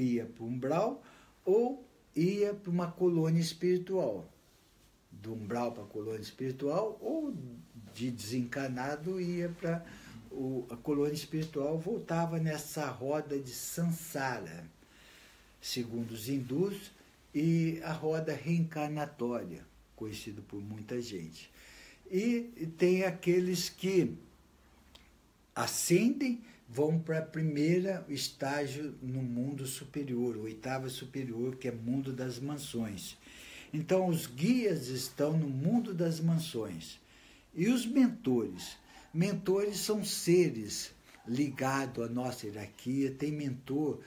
S1: ia para o umbral, ou ia para uma colônia espiritual. Do umbral para a colônia espiritual, ou de desencarnado ia para a colônia espiritual, voltava nessa roda de samsara, segundo os hindus, e a roda reencarnatória, conhecido por muita gente. E tem aqueles que ascendem, vão para o primeiro estágio no mundo superior, o oitava superior, que é mundo das mansões. Então, os guias estão no mundo das mansões. E os mentores? Mentores são seres ligados à nossa hierarquia. Tem mentor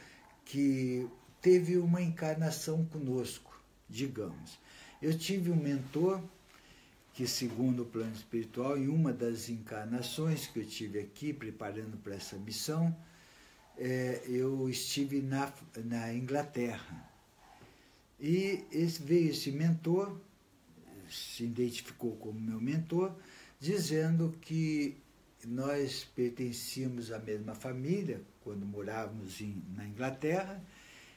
S1: que teve uma encarnação conosco, digamos. Eu tive um mentor que, segundo o plano espiritual, em uma das encarnações que eu tive aqui, preparando para essa missão, eu estive na Inglaterra. E veio esse mentor, se identificou como meu mentor, dizendo que nós pertencíamos à mesma família, quando morávamos na Inglaterra,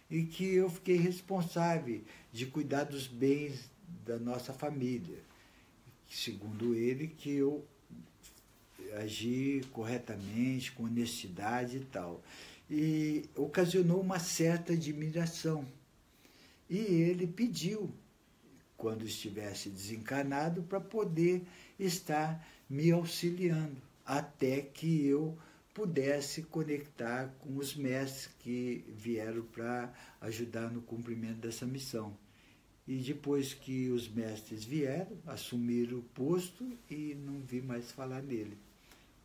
S1: e que eu fiquei responsável de cuidar dos bens da nossa família. Segundo ele, que eu agi corretamente, com honestidade e tal. E ocasionou uma certa admiração. E ele pediu, quando estivesse desencarnado, para poder estar me auxiliando, até que eu pudesse conectar com os mestres que vieram para ajudar no cumprimento dessa missão. E depois que os mestres vieram, assumiram o posto e não vi mais falar nele.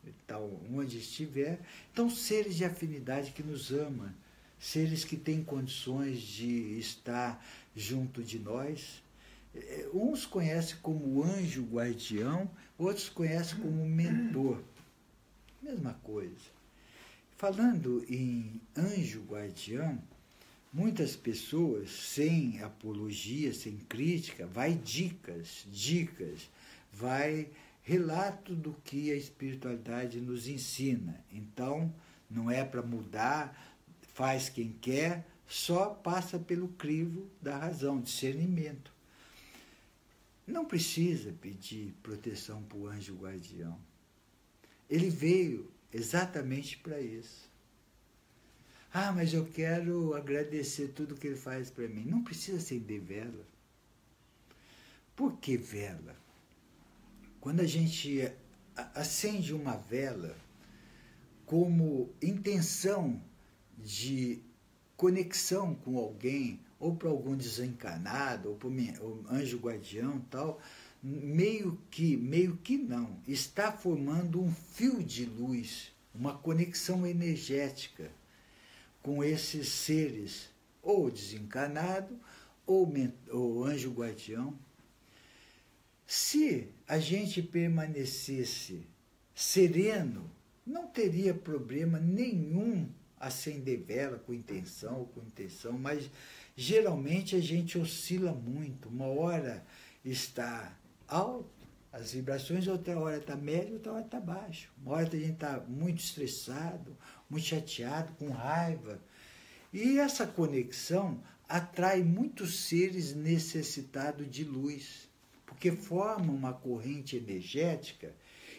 S1: Então, onde estiver, então seres de afinidade que nos amam, seres que têm condições de estar junto de nós. Uns conhecem como anjo guardião, outros conhecem como mentor. Mesma coisa. Falando em anjo guardião, muitas pessoas, sem apologia, sem crítica, vai dicas, vai relato do que a espiritualidade nos ensina. Então, não é para mudar, faz quem quer, só passa pelo crivo da razão, discernimento. Não precisa pedir proteção para o anjo guardião. Ele veio exatamente para isso. Ah, mas eu quero agradecer tudo que ele faz para mim. Não precisa acender vela. Por que vela? Quando a gente acende uma vela como intenção de conexão com alguém, ou para algum desencarnado, ou para o anjo guardião e tal, meio que não, está formando um fio de luz, uma conexão energética com esses seres, ou desencarnado, ou anjo guardião. Se a gente permanecesse sereno, não teria problema nenhum acender vela com intenção ou com intenção, mas geralmente a gente oscila muito. Uma hora está alto, as vibrações, outra hora está médio, outra hora está baixo. Uma hora a gente está muito estressado, muito chateado, com raiva. E essa conexão atrai muitos seres necessitados de luz, porque forma uma corrente energética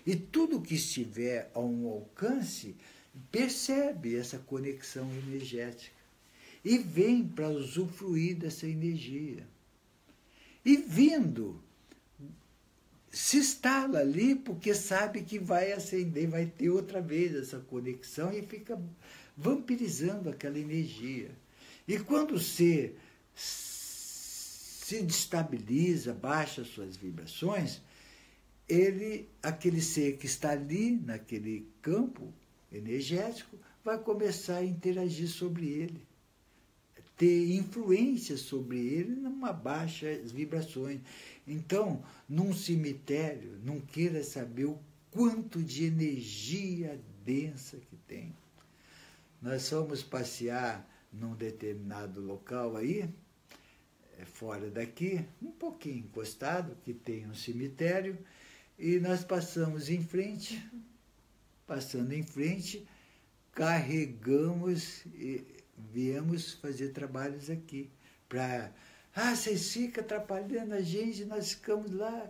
S1: e tudo que estiver a um alcance percebe essa conexão energética e vem para usufruir dessa energia. E vindo, se instala ali porque sabe que vai acender, vai ter outra vez essa conexão e fica vampirizando aquela energia. E quando o ser se destabiliza, baixa suas vibrações, aquele ser que está ali, naquele campo energético, vai começar a interagir sobre ele, ter influência sobre ele numa baixa vibrações. Então, num cemitério, não queira saber o quanto de energia densa que tem. Nós fomos passear num determinado local aí, fora daqui, um pouquinho encostado, que tem um cemitério, e nós passamos em frente, carregamos e viemos fazer trabalhos aqui. Vocês ficam atrapalhando a gente, nós ficamos lá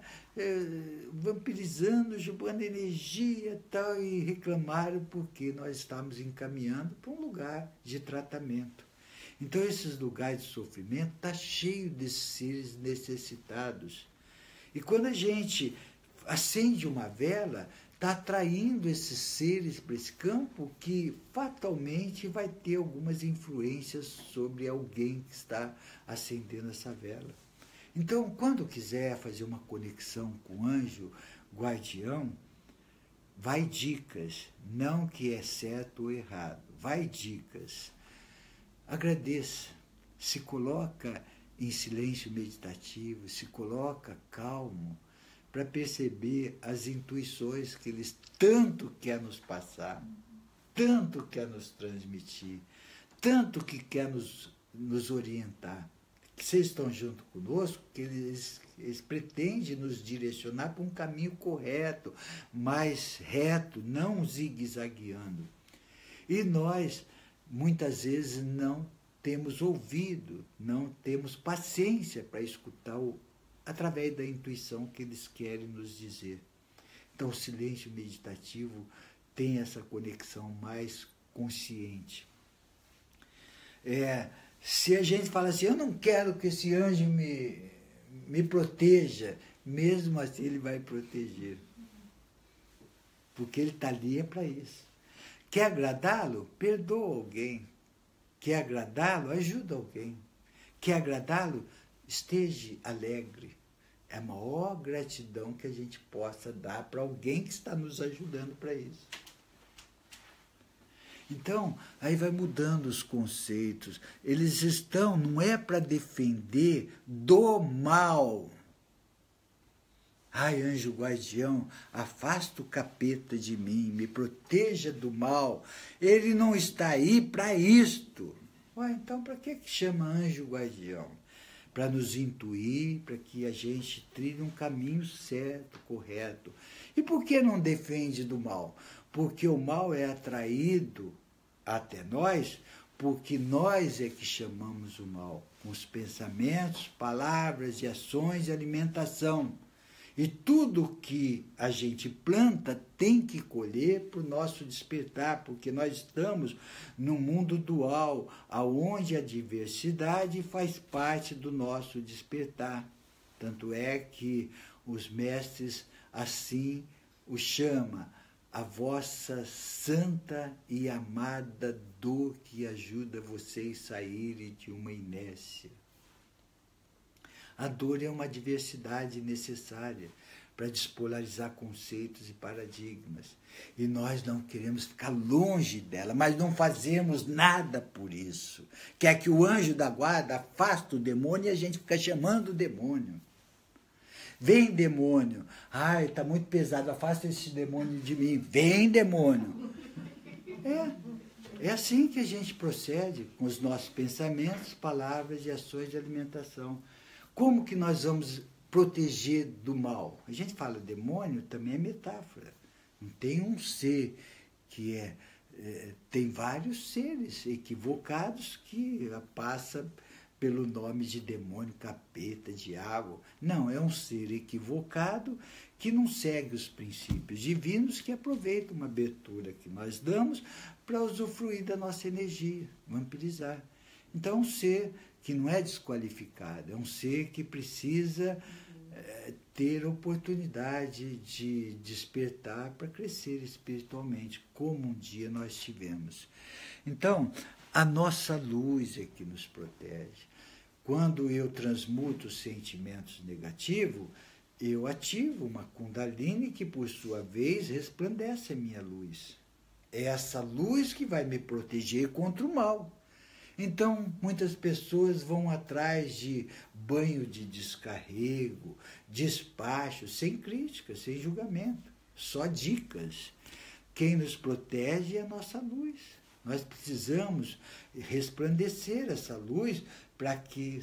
S1: vampirizando, jogando energia e tal, e reclamaram porque nós estávamos encaminhando para um lugar de tratamento. Então, esses lugares de sofrimento estão cheios de seres necessitados. E quando a gente acende uma vela, está atraindo esses seres para esse campo que fatalmente vai ter algumas influências sobre alguém que está acendendo essa vela. Então, quando quiser fazer uma conexão com o anjo guardião, vai dicas, não que é certo ou errado, vai dicas. Agradeça, se coloca em silêncio meditativo, se coloca calmo, para perceber as intuições que eles tanto quer nos passar, tanto quer nos transmitir, tanto que quer nos orientar. Que vocês estão junto conosco, que eles pretendem nos direcionar para um caminho correto, mais reto, não zigue-zagueando. E nós, muitas vezes, não temos ouvido, não temos paciência para escutar através da intuição que eles querem nos dizer. Então, o silêncio meditativo tem essa conexão mais consciente. Se a gente fala assim, eu não quero que esse anjo me proteja, mesmo assim ele vai proteger. Porque ele está ali para isso. Quer agradá-lo? Perdoa alguém. Quer agradá-lo? Ajuda alguém. Quer agradá-lo? Esteja alegre. É a maior gratidão que a gente possa dar para alguém que está nos ajudando para isso. Então, aí vai mudando os conceitos. Eles estão, não é para defender do mal. Ai, anjo guardião, afasta o capeta de mim, me proteja do mal. Ele não está aí para isto. Então, para que chama anjo guardião? Para nos intuir, para que a gente trilhe um caminho certo, correto. E por que não defende do mal? Porque o mal é atraído até nós, porque nós é que chamamos o mal, com os pensamentos, palavras e ações de alimentação. E tudo que a gente planta tem que colher para o nosso despertar, porque nós estamos num mundo dual, onde a diversidade faz parte do nosso despertar. Tanto é que os mestres assim o chamam, a vossa santa e amada dor que ajuda vocês a saírem de uma inércia. A dor é uma diversidade necessária para despolarizar conceitos e paradigmas. E nós não queremos ficar longe dela, mas não fazemos nada por isso. Quer que o anjo da guarda afaste o demônio e a gente fica chamando o demônio. Vem, demônio. Ai, está muito pesado, afasta esse demônio de mim. Vem, demônio. É assim que a gente procede com os nossos pensamentos, palavras e ações de alimentação. Como que nós vamos proteger do mal? A gente fala demônio, também é metáfora. Não tem um ser que tem vários seres equivocados que passa pelo nome de demônio, capeta, diabo. Não, é um ser equivocado que não segue os princípios divinos, que aproveita uma abertura que nós damos para usufruir da nossa energia, vampirizar. Então, é um ser que não é desqualificado, é um ser que precisa ter oportunidade de despertar para crescer espiritualmente, como um dia nós tivemos. Então, a nossa luz é que nos protege. Quando eu transmuto sentimentos negativos, eu ativo uma Kundalini que, por sua vez, resplandece a minha luz. É essa luz que vai me proteger contra o mal. Então, muitas pessoas vão atrás de banho de descarrego, despacho, sem crítica, sem julgamento, só dicas. Quem nos protege é a nossa luz. Nós precisamos resplandecer essa luz para que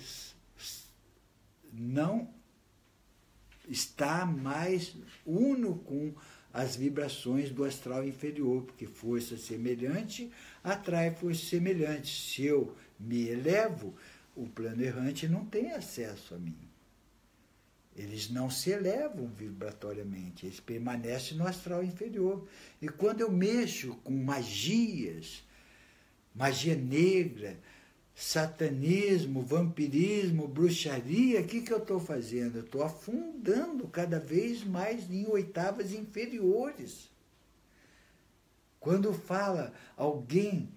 S1: não está mais uno com as vibrações do astral inferior, porque força semelhante atrai força semelhante. Se eu me elevo, o plano errante não tem acesso a mim. Eles não se elevam vibratoriamente, eles permanecem no astral inferior. E quando eu mexo com magias, magia negra, satanismo, vampirismo, bruxaria, o que eu estou fazendo? Eu estou afundando cada vez mais em oitavas inferiores. Quando fala alguém,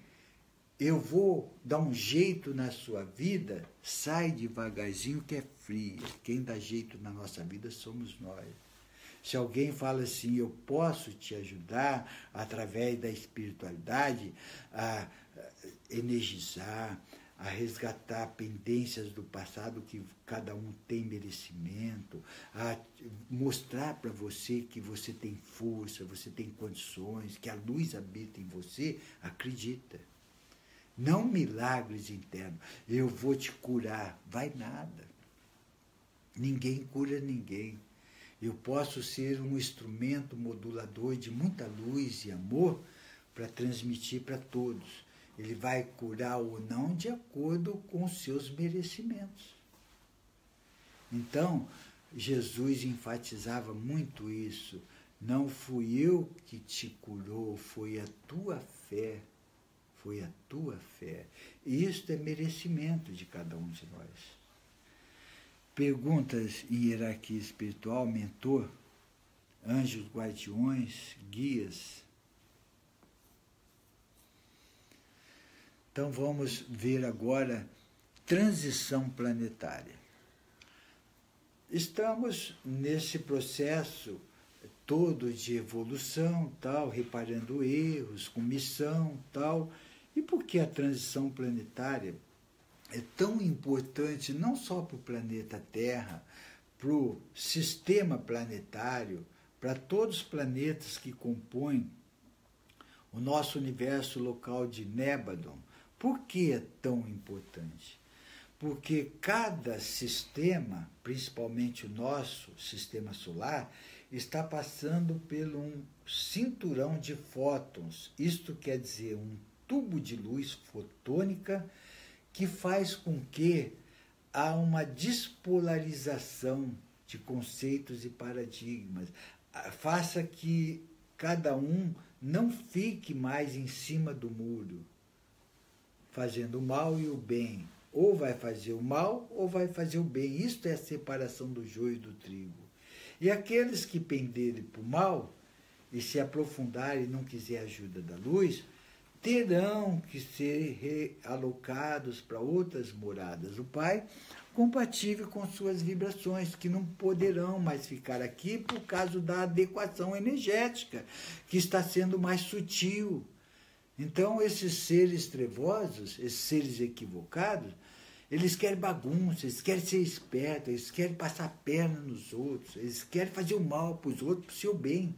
S1: eu vou dar um jeito na sua vida, sai devagarzinho que é fria. Quem dá jeito na nossa vida somos nós. Se alguém fala assim, eu posso te ajudar através da espiritualidade a energizar, a resgatar pendências do passado que cada um tem merecimento, a mostrar para você que você tem força, você tem condições, que a luz habita em você, acredita. Não milagres internos. Eu vou te curar. Vai nada. Ninguém cura ninguém. Eu posso ser um instrumento modulador de muita luz e amor para transmitir para todos. Ele vai curar ou não de acordo com os seus merecimentos. Então, Jesus enfatizava muito isso. Não fui eu que te curou, foi a tua fé. Foi a tua fé. E isto é merecimento de cada um de nós. Perguntas em hierarquia espiritual, mentor, anjos guardiões, guias. Então vamos ver agora transição planetária. Estamos nesse processo todo de evolução, tal, reparando erros, com missão, tal. E por que a transição planetária é tão importante não só para o planeta Terra, para o sistema planetário, para todos os planetas que compõem o nosso universo local de Nébadon? Por que é tão importante? Porque cada sistema, principalmente o nosso sistema solar, está passando por um cinturão de fótons. Isto quer dizer um tubo de luz fotônica que faz com que há uma despolarização de conceitos e paradigmas. Faça que cada um não fique mais em cima do muro, fazendo o mal e o bem. Ou vai fazer o mal ou vai fazer o bem. Isto é a separação do joio e do trigo. E aqueles que penderem para o mal e se aprofundarem e não quiser a ajuda da luz, terão que ser realocados para outras moradas do Pai, compatível com suas vibrações, que não poderão mais ficar aqui por causa da adequação energética, que está sendo mais sutil. Então, esses seres trevosos, esses seres equivocados, eles querem bagunça, eles querem ser espertos, eles querem passar a perna nos outros, eles querem fazer o mal para os outros, para o seu bem.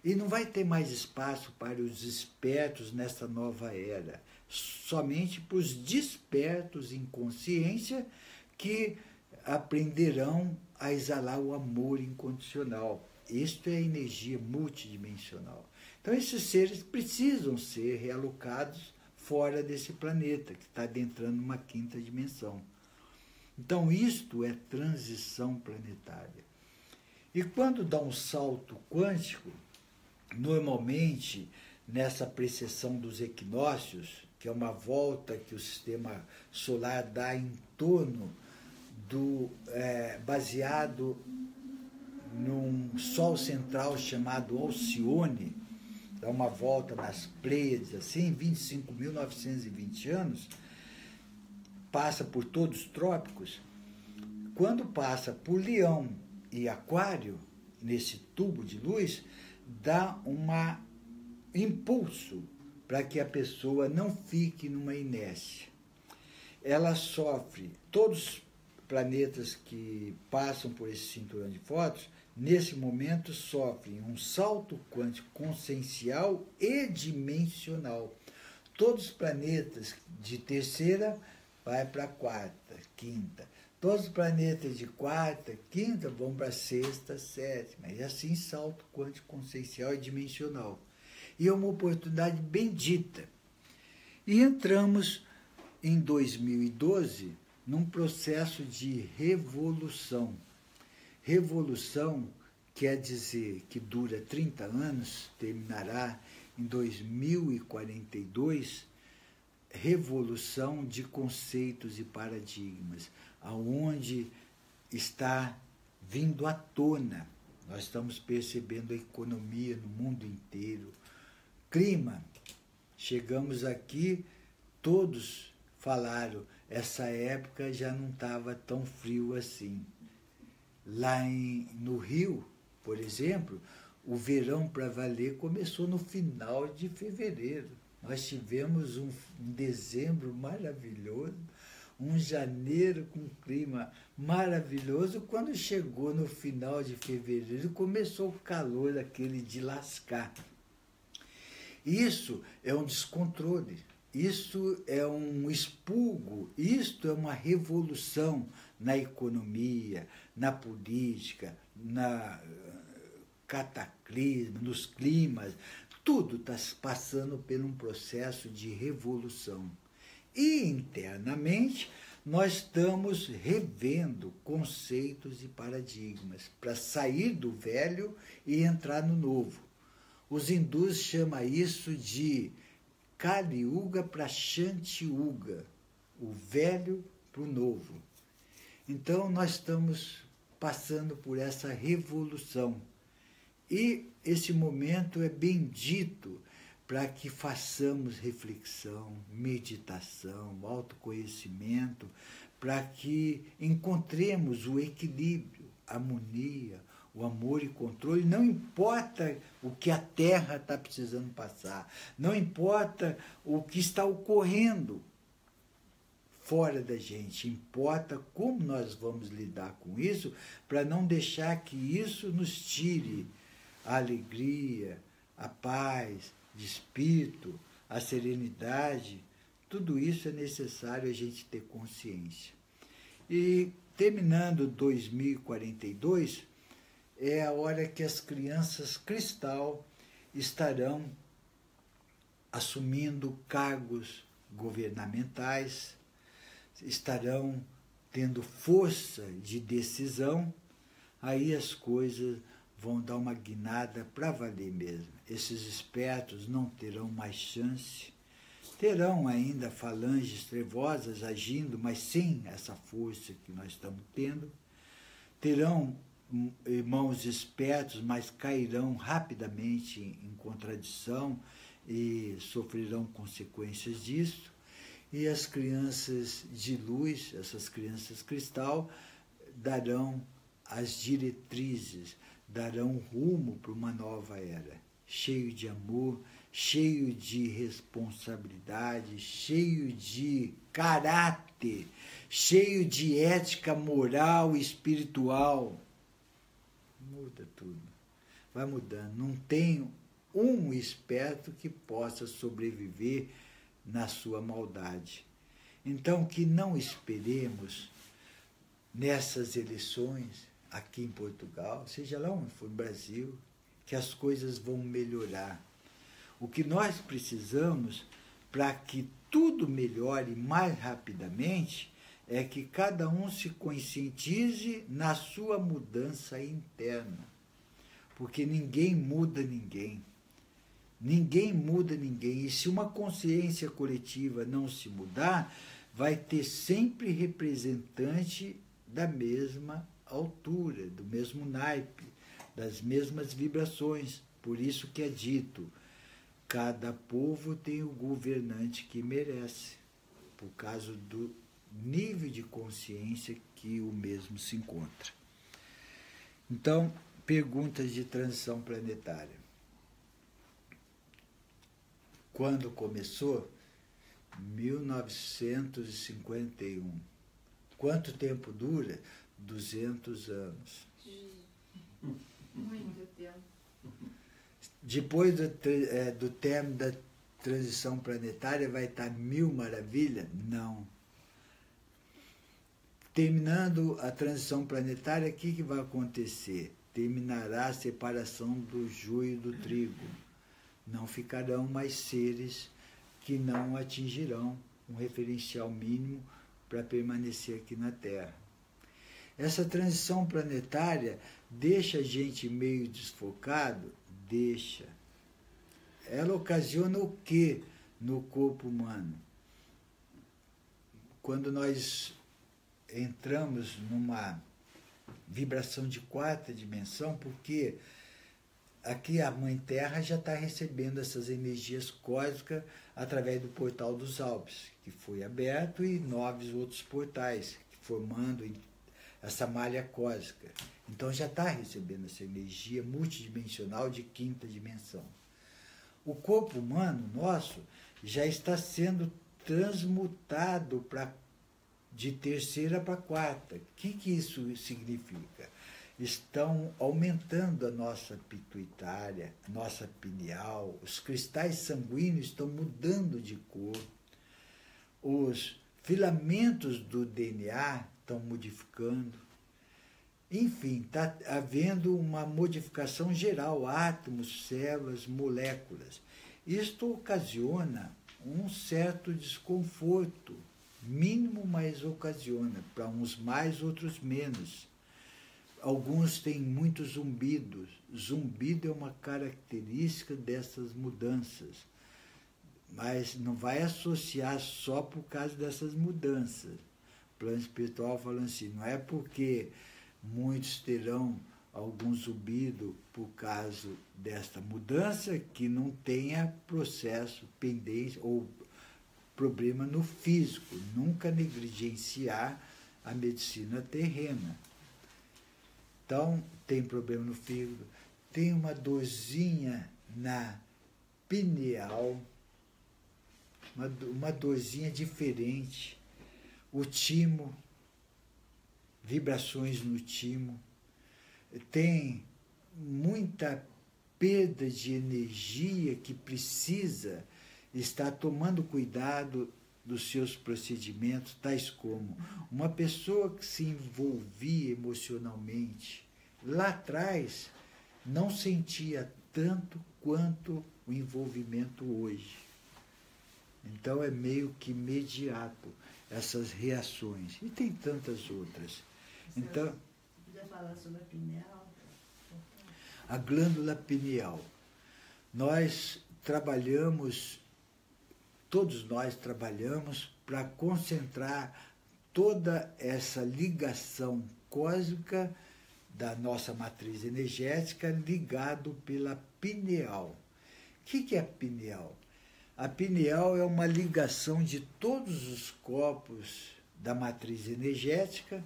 S1: E não vai ter mais espaço para os espertos nessa nova era, somente para os despertos em consciência que aprenderão a exalar o amor incondicional. Isto é energia multidimensional. Então, esses seres precisam ser realocados fora desse planeta, que está adentrando uma quinta dimensão. Então, isto é transição planetária. E quando dá um salto quântico, normalmente, nessa precessão dos equinócios, que é uma volta que o sistema solar dá em torno do baseado num sol central chamado Alcione, dá uma volta nas Pleiades, assim, 25.920 anos, passa por todos os trópicos. Quando passa por Leão e Aquário, nesse tubo de luz, dá um impulso para que a pessoa não fique numa inércia. Ela sofre, todos os planetas que passam por esse cinturão de fótons, nesse momento sofrem um salto quântico consciencial e dimensional. todos os planetas de terceira vai para a quarta, quinta. Todos os planetas de quarta, quinta vão para a sexta, sétima. E assim salto quântico consciencial e dimensional. E é uma oportunidade bendita. E entramos em 2012 num processo de revolução. Revolução quer dizer que dura 30 anos, terminará em 2042, revolução de conceitos e paradigmas, aonde está vindo à tona. Nós estamos percebendo a economia no mundo inteiro. Clima, chegamos aqui, todos falaram, essa época já não estava tão frio assim. Lá no Rio, por exemplo, o verão para valer começou no final de fevereiro. Nós tivemos um dezembro maravilhoso, um janeiro com clima maravilhoso. Quando chegou no final de fevereiro, começou o calor aquele de lascar. Isso é um descontrole, isso é um expurgo, isto é uma revolução na economia, na política, na cataclismo, nos climas. Tudo está passando por um processo de revolução. E, internamente, nós estamos revendo conceitos e paradigmas para sair do velho e entrar no novo. Os hindus chamam isso de Kali Yuga para Shanti Yuga, o velho para o novo. Então, nós estamos passando por essa revolução. E esse momento é bendito para que façamos reflexão, meditação, autoconhecimento, para que encontremos o equilíbrio, a harmonia, o amor e controle. Não importa o que a Terra está precisando passar, não importa o que está ocorrendo fora da gente, importa como nós vamos lidar com isso, para não deixar que isso nos tire a alegria, a paz de espírito, a serenidade. Tudo isso é necessário a gente ter consciência. E terminando 2042, é a hora que as crianças cristal estarão assumindo cargos governamentais, estarão tendo força de decisão. Aí as coisas vão dar uma guinada para valer mesmo. Esses espertos não terão mais chance, terão ainda falanges trevosas agindo, mas sem essa força que nós estamos tendo. Terão irmãos espertos, mas cairão rapidamente em contradição e sofrerão consequências disso. E as crianças de luz, essas crianças cristal, darão as diretrizes, darão rumo para uma nova era, cheio de amor, cheio de responsabilidade, cheio de caráter, cheio de ética moral e espiritual. Muda tudo, vai mudando. Não tem um esperto que possa sobreviver na sua maldade. Então, que não esperemos nessas eleições, aqui em Portugal, seja lá onde for, no Brasil, que as coisas vão melhorar. O que nós precisamos para que tudo melhore mais rapidamente é que cada um se conscientize na sua mudança interna. Porque ninguém muda ninguém. Ninguém muda ninguém. E se uma consciência coletiva não se mudar, vai ter sempre representante da mesma altura, do mesmo naipe, das mesmas vibrações. Por isso que é dito, cada povo tem o governante que merece, por causa do nível de consciência que o mesmo se encontra. Então, perguntas de transição planetária. Quando começou? 1951. Quanto tempo dura? 200 anos.
S4: Muito tempo.
S1: Depois do término da transição planetária vai estar mil maravilhas? Não. Terminando a transição planetária, o que vai acontecer? Terminará a separação do joio e do trigo. Não ficarão mais seres que não atingirão um referencial mínimo para permanecer aqui na Terra. Essa transição planetária deixa a gente meio desfocado? Deixa. Ela ocasiona o quê no corpo humano? Quando nós entramos numa vibração de quarta dimensão, porque aqui a Mãe Terra já está recebendo essas energias cósmicas através do portal dos Alpes, que foi aberto, e 9 outros portais, formando essa malha cósmica. Então já está recebendo essa energia multidimensional de quinta dimensão. O corpo humano nosso já está sendo transmutado de terceira para quarta. O que isso significa? Estão aumentando a nossa pituitária, a nossa pineal, os cristais sanguíneos estão mudando de cor, os filamentos do DNA estão modificando. Enfim, está havendo uma modificação geral, átomos, células, moléculas. Isto ocasiona um certo desconforto, mínimo, mas ocasiona, para uns mais, outros menos. Alguns têm muitos zumbidos. Zumbido é uma característica dessas mudanças, mas não vai associar só por causa dessas mudanças. O plano espiritual falando assim, não é porque muitos terão algum zumbido por causa desta mudança que não tenha processo pendente ou problema no físico. Nunca negligenciar a medicina terrena. Então, tem problema no fígado, tem uma dorzinha na pineal, uma dorzinha diferente, o timo, vibrações no timo, tem muita perda de energia que precisa estar tomando cuidado dos seus procedimentos, tais como uma pessoa que se envolvia emocionalmente, lá atrás não sentia tanto quanto o envolvimento hoje. Então é meio que imediato essas reações. E tem tantas outras. Então,
S2: você podia falar sobre a pineal?
S1: A glândula pineal. Todos nós trabalhamos para concentrar toda essa ligação cósmica da nossa matriz energética ligado pela pineal. O que é a pineal? A pineal é uma ligação de todos os corpos da matriz energética.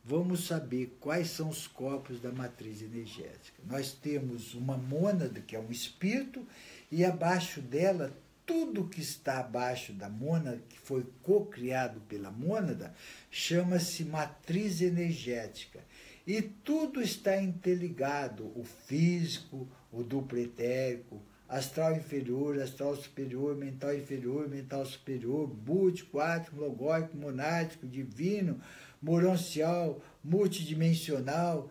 S1: Vamos saber quais são os corpos da matriz energética. Nós temos uma mônada, que é um espírito, e abaixo dela, tudo que está abaixo da mônada, que foi cocriado pela mônada, chama-se matriz energética. E tudo está interligado, o físico, o duplo etérico, astral inferior, astral superior, mental superior, búdico, quático, logóico, monádico, divino, moroncial, multidimensional,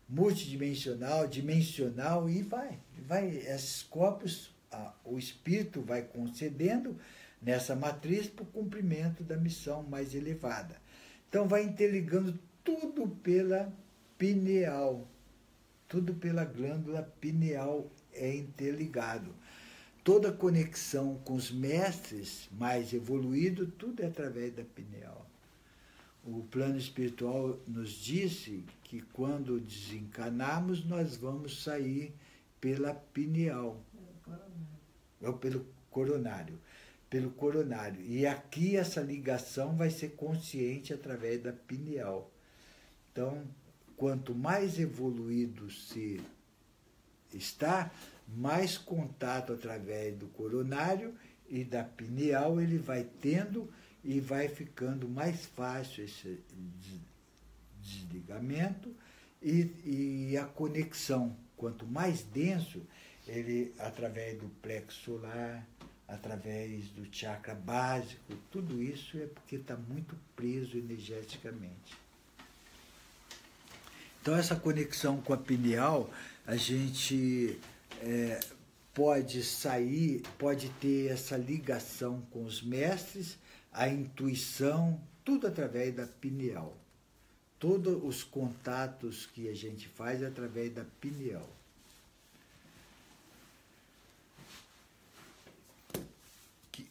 S1: multidimensional, dimensional, e vai. Esses corpos, o espírito vai concedendo nessa matriz para o cumprimento da missão mais elevada. Então vai interligando tudo pela pineal, tudo pela glândula pineal é interligado. Toda conexão com os mestres mais evoluídos, tudo é através da pineal. O plano espiritual nos disse que quando desencarnarmos, nós vamos sair pela pineal. Ou pelo coronário. Pelo coronário. E aqui essa ligação vai ser consciente através da pineal. Então, quanto mais evoluído se está, mais contato através do coronário e da pineal ele vai tendo e vai ficando mais fácil esse desligamento e a conexão. Quanto mais denso, ele, através do plexo solar, através do chakra básico, tudo isso é porque está muito preso energeticamente. Então, essa conexão com a pineal, a gente pode sair, pode ter essa ligação com os mestres, a intuição, tudo através da pineal. Todos os contatos que a gente faz é através da pineal.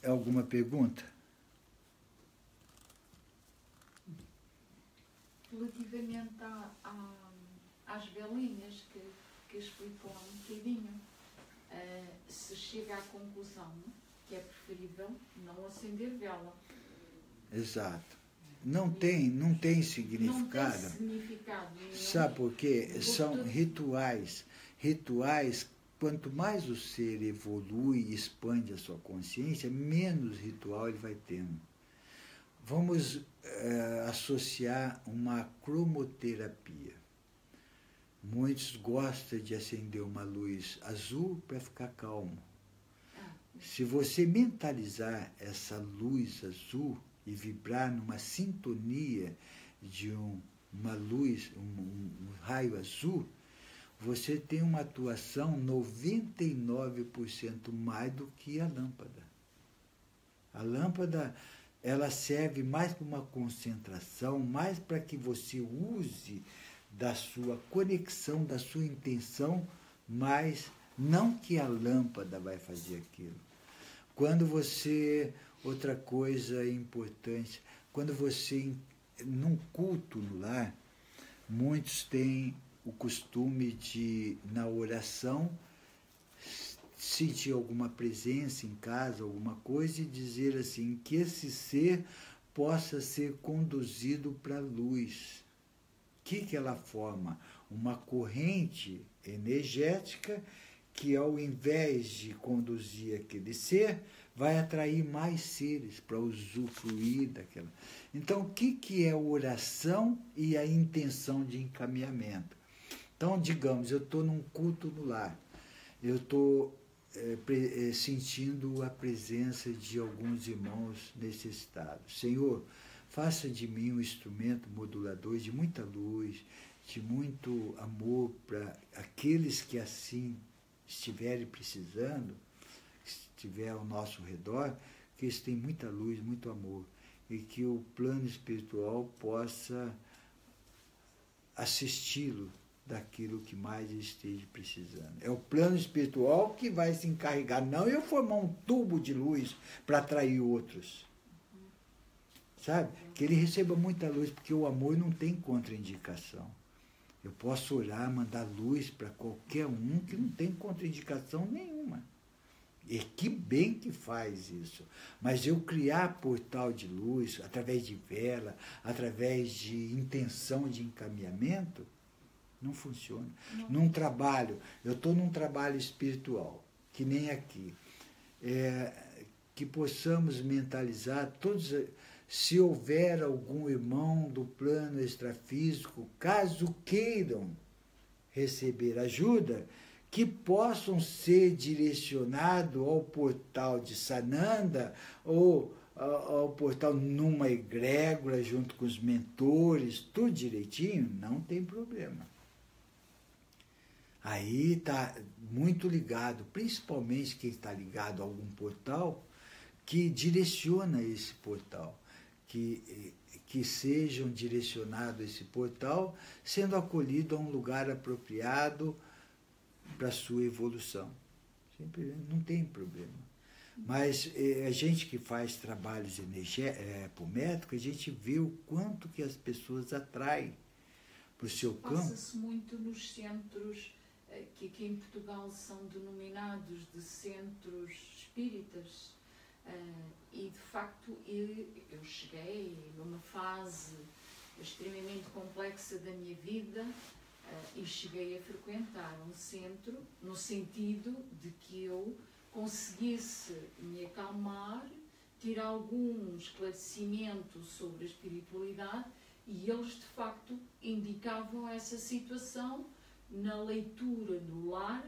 S1: Alguma pergunta?
S4: Relativamente às velinhas que explicou há um bocadinho, se chega à conclusão que é preferível não acender vela.
S1: Exato. Não tem significado.
S4: Não tem significado nenhum.
S1: Sabe por quê? São rituais. Rituais, quanto mais o ser evolui e expande a sua consciência, menos ritual ele vai tendo. Vamos associar uma cromoterapia. Muitos gostam de acender uma luz azul para ficar calmo. Se você mentalizar essa luz azul e vibrar numa sintonia de uma luz, um raio azul, você tem uma atuação 99% mais do que a lâmpada. A lâmpada, ela serve mais para uma concentração, mais para que você use da sua conexão, da sua intenção, mas não que a lâmpada vai fazer aquilo. Quando você, outra coisa importante, quando você, num culto no lar, muitos têm o costume de, na oração, sentir alguma presença em casa, alguma coisa, e dizer assim, que esse ser possa ser conduzido para a luz. O que ela forma? Uma corrente energética que, ao invés de conduzir aquele ser, vai atrair mais seres para usufruir daquela. Então, o que é a oração e a intenção de encaminhamento? Então, digamos, eu estou num culto no lar, eu estou sentindo a presença de alguns irmãos necessitados. Senhor, faça de mim um instrumento modulador de muita luz, de muito amor para aqueles que assim estiverem precisando, estiver ao nosso redor, que eles têm muita luz, muito amor, e que o plano espiritual possa assisti-lo daquilo que mais ele esteja precisando. É o plano espiritual que vai se encarregar, não eu formar um tubo de luz para atrair outros. Sabe? Que ele receba muita luz, porque o amor não tem contraindicação. Eu posso orar, mandar luz para qualquer um que não tem contraindicação nenhuma. E que bem que faz isso. Mas eu criar portal de luz, através de vela, através de intenção de encaminhamento, não funciona. Num trabalho, eu estou num trabalho espiritual, que nem aqui, que possamos mentalizar todos. Se houver algum irmão do plano extrafísico, caso queiram receber ajuda, que possam ser direcionados ao portal de Sananda ou ao portal numa egrégora junto com os mentores, tudo direitinho, não tem problema. Aí está muito ligado, principalmente quem está ligado a algum portal, que direciona esse portal. Que sejam direcionados a esse portal, sendo acolhido a um lugar apropriado para a sua evolução. Não tem problema. Mas a gente que faz trabalhos apométricos, a gente vê o quanto que as pessoas atraem para o seu campo.
S4: Passa-se muito nos centros que aqui em Portugal são denominados de centros espíritas. E de facto eu cheguei numa fase extremamente complexa da minha vida e cheguei a frequentar um centro no sentido de que eu conseguisse me acalmar, ter algum esclarecimento sobre a espiritualidade, e eles de facto indicavam essa situação na leitura do lar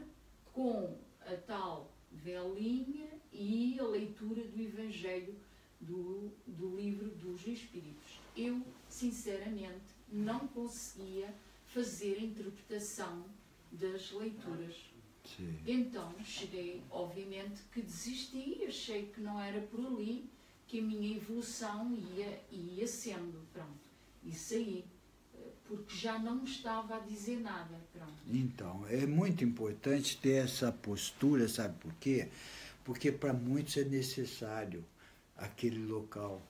S4: com a tal velinha e a leitura do Evangelho do livro dos Espíritos. Eu, sinceramente, não conseguia fazer a interpretação das leituras.
S1: Sim.
S4: Então, cheguei, obviamente, que desisti, achei que não era por ali que a minha evolução ia sendo, pronto. E saí, porque já não me estava a dizer nada, pronto.
S1: Então, é muito importante ter essa postura, sabe por quê? Porque para muitos é necessário aquele local.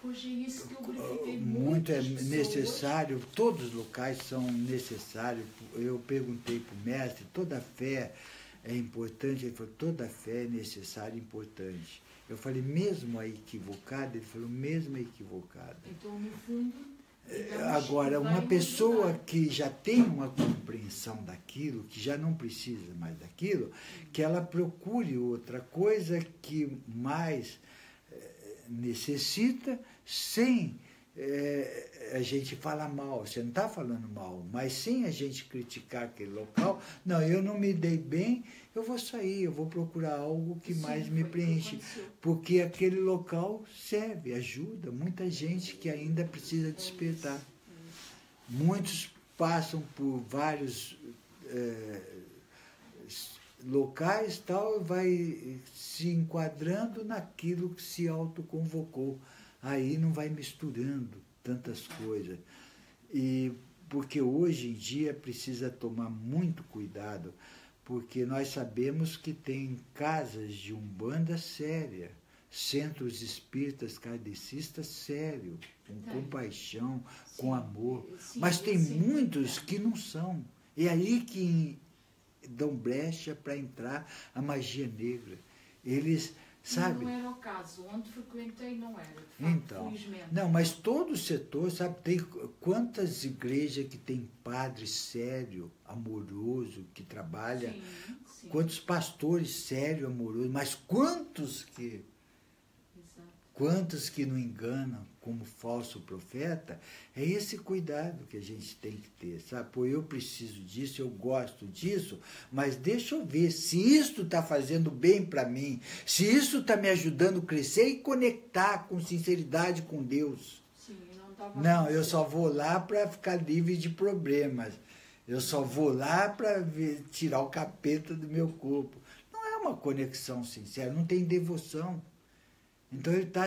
S4: Pois é isso que eu verifiquei.
S1: Muito é
S4: Muitas
S1: necessário, todos os locais são necessários. Eu perguntei para o mestre, toda fé é importante? Ele falou, toda fé é necessária e importante. Eu falei, mesmo a equivocada? Ele falou, mesmo a equivocada.
S4: Então, no fundo,
S1: agora, uma pessoa que já tem uma compreensão daquilo, que já não precisa mais daquilo, que ela procure outra coisa que mais necessita, sem a gente falar mal. Você não está falando mal, mas sem a gente criticar aquele local. Não, eu não me dei bem, eu vou sair, eu vou procurar algo que mais me preenche. Porque aquele local serve, ajuda muita gente que ainda precisa despertar. Muitos passam por vários locais, tal, vai se enquadrando naquilo que se autoconvocou. Aí não vai misturando tantas coisas. E porque hoje em dia precisa tomar muito cuidado, porque nós sabemos que tem casas de umbanda séria, centros espíritas kardecistas sérios, com compaixão, com amor. Mas tem muitos que não são. É aí que dão brecha para entrar a magia negra. Eles, sabe?
S4: Não era o caso. Onde frequentei não era, de facto,
S1: então,
S4: felizmente.
S1: Não, mas todo o setor, sabe, tem quantas igrejas que tem padre sério, amoroso, que trabalha,
S4: Sim.
S1: Quantos pastores sério, amoroso, mas quantos que não enganam como falso profeta. É esse cuidado que a gente tem que ter, sabe? Pô, eu preciso disso, eu gosto disso, mas deixa eu ver se isto está fazendo bem para mim, se isso está me ajudando a crescer e conectar com sinceridade com Deus.
S4: Sim,
S1: não, eu só vou lá para ficar livre de problemas. Eu só vou lá para tirar o capeta do meu corpo. Não é uma conexão sincera, não tem devoção. Então ele está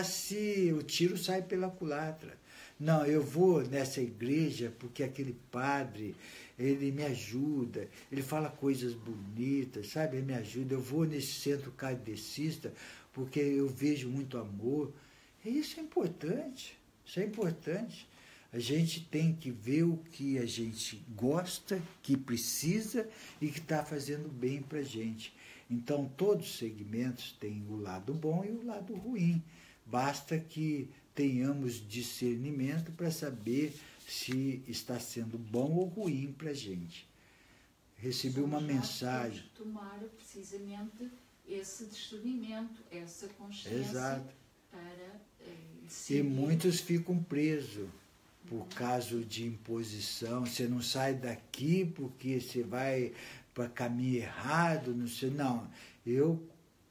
S1: o tiro sai pela culatra. Não, eu vou nessa igreja porque aquele padre, ele me ajuda, ele fala coisas bonitas, sabe? Ele me ajuda. Eu vou nesse centro kardecista porque eu vejo muito amor. E isso é importante, isso é importante. A gente tem que ver o que a gente gosta, que precisa e que está fazendo bem para a gente. Então, todos os segmentos têm o lado bom e o lado ruim. Basta que tenhamos discernimento para saber se está sendo bom ou ruim para a gente. Recebi uma mensagem.
S4: Tomar precisamente esse discernimento, essa consciência.
S1: Exato.
S4: Para
S1: e muitos ficam presos por causa de imposição. Você não sai daqui porque você vai para caminho errado, não sei. Não, eu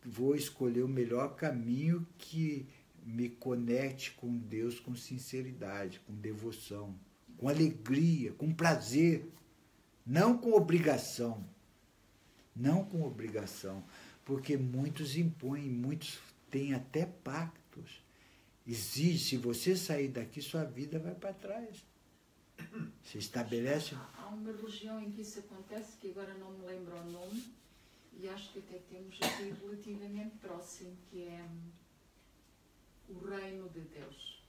S1: vou escolher o melhor caminho que me conecte com Deus com sinceridade, com devoção, com alegria, com prazer, não com obrigação. Não com obrigação, porque muitos impõem, muitos têm até pactos. Exige, se você sair daqui, sua vida vai para trás. Se estabelece...
S4: Há uma religião em que isso acontece, que agora não me lembro o nome, e acho que até temos aqui relativamente próximo, que é o reino de Deus.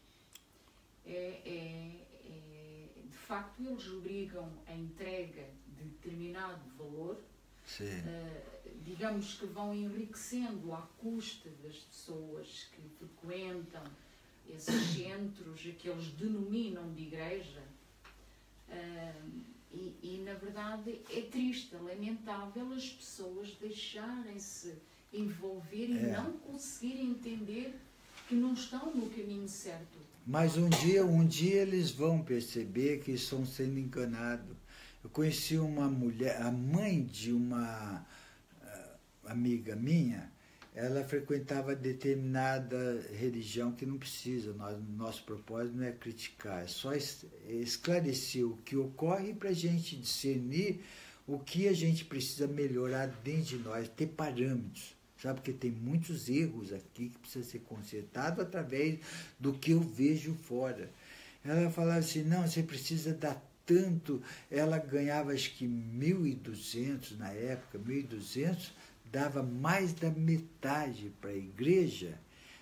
S4: De facto, eles obrigam a entrega de determinado valor, digamos que vão enriquecendo à custa das pessoas que frequentam esses centros, que eles denominam de igreja, e na verdade é triste, é lamentável as pessoas deixarem-se envolver e não conseguirem entender que não estão no caminho certo.
S1: Mas um dia eles vão perceber que estão sendo enganados. Eu conheci uma mulher, a mãe de uma amiga minha, ela frequentava determinada religião que não precisa. Nosso propósito não é criticar, é só esclarecer o que ocorre para a gente discernir o que a gente precisa melhorar dentro de nós, ter parâmetros, sabe? Porque tem muitos erros aqui que precisa ser consertado através do que eu vejo fora. Ela falava assim, não, você precisa dar tanto. Ela ganhava acho que 1.200 na época, 1.200, dava mais da metade para a igreja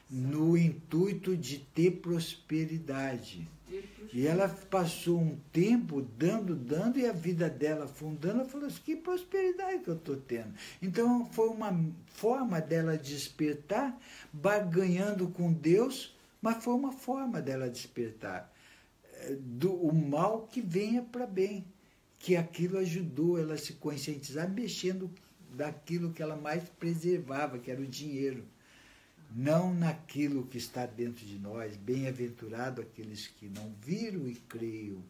S1: no intuito de ter prosperidade. E ela passou um tempo dando, e a vida dela afundando. Ela falou assim, que prosperidade que eu estou tendo. Então, foi uma forma dela despertar, barganhando com Deus, mas foi uma forma dela despertar o mal que venha para bem, que aquilo ajudou ela a se conscientizar, mexendo daquilo que ela mais preservava, que era o dinheiro. Não naquilo que está dentro de nós. Bem-aventurado aqueles que não viram e creiam.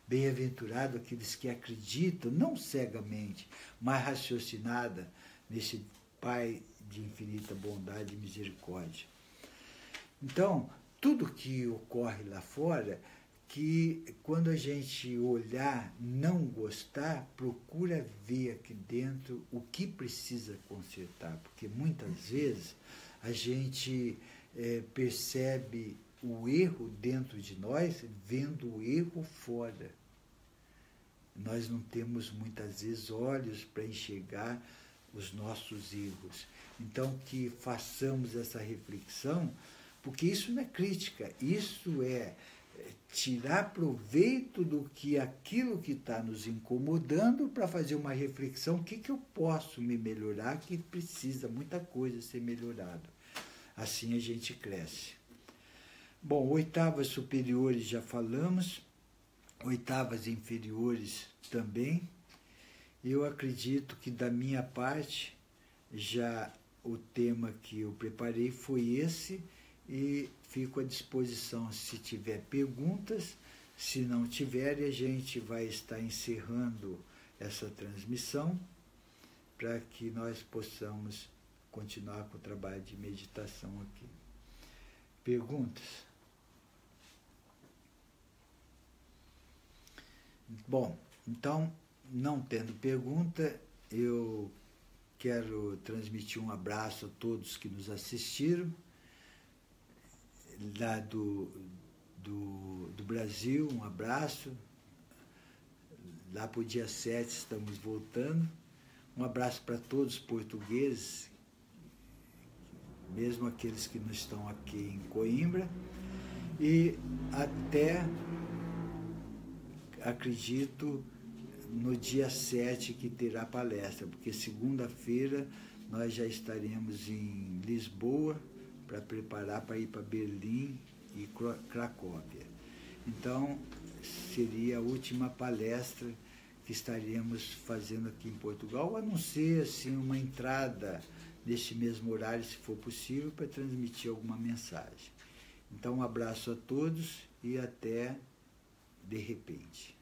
S1: Bem-aventurado aqueles que acreditam, não cegamente, mas raciocinada nesse Pai de infinita bondade e misericórdia. Então, tudo que ocorre lá fora, que quando a gente olhar, não gostar, procura ver aqui dentro o que precisa consertar, porque muitas vezes a gente percebe o erro dentro de nós vendo o erro fora. Nós não temos muitas vezes olhos para enxergar os nossos erros. Então, que façamos essa reflexão, porque isso não é crítica, isso é tirar proveito do que aquilo que está nos incomodando para fazer uma reflexão, o que eu posso me melhorar, que precisa muita coisa ser melhorado. Assim a gente cresce. Bom, oitavas superiores já falamos, oitavas inferiores também. Eu acredito que da minha parte, já o tema que eu preparei foi esse, e fico à disposição se tiver perguntas. Se não tiver, a gente vai estar encerrando essa transmissão para que nós possamos continuar com o trabalho de meditação aqui. Perguntas? Bom, então, não tendo pergunta, eu quero transmitir um abraço a todos que nos assistiram, lá do Brasil, um abraço. Lá para o dia 7 estamos voltando. Um abraço para todos os portugueses, mesmo aqueles que não estão aqui em Coimbra. E até, acredito, no dia 7 que terá palestra, porque segunda-feira nós já estaremos em Lisboa, para preparar para ir para Berlim e Cracóvia. Então, seria a última palestra que estaríamos fazendo aqui em Portugal, a não ser assim, uma entrada neste mesmo horário, se for possível, para transmitir alguma mensagem. Então, um abraço a todos e até de repente.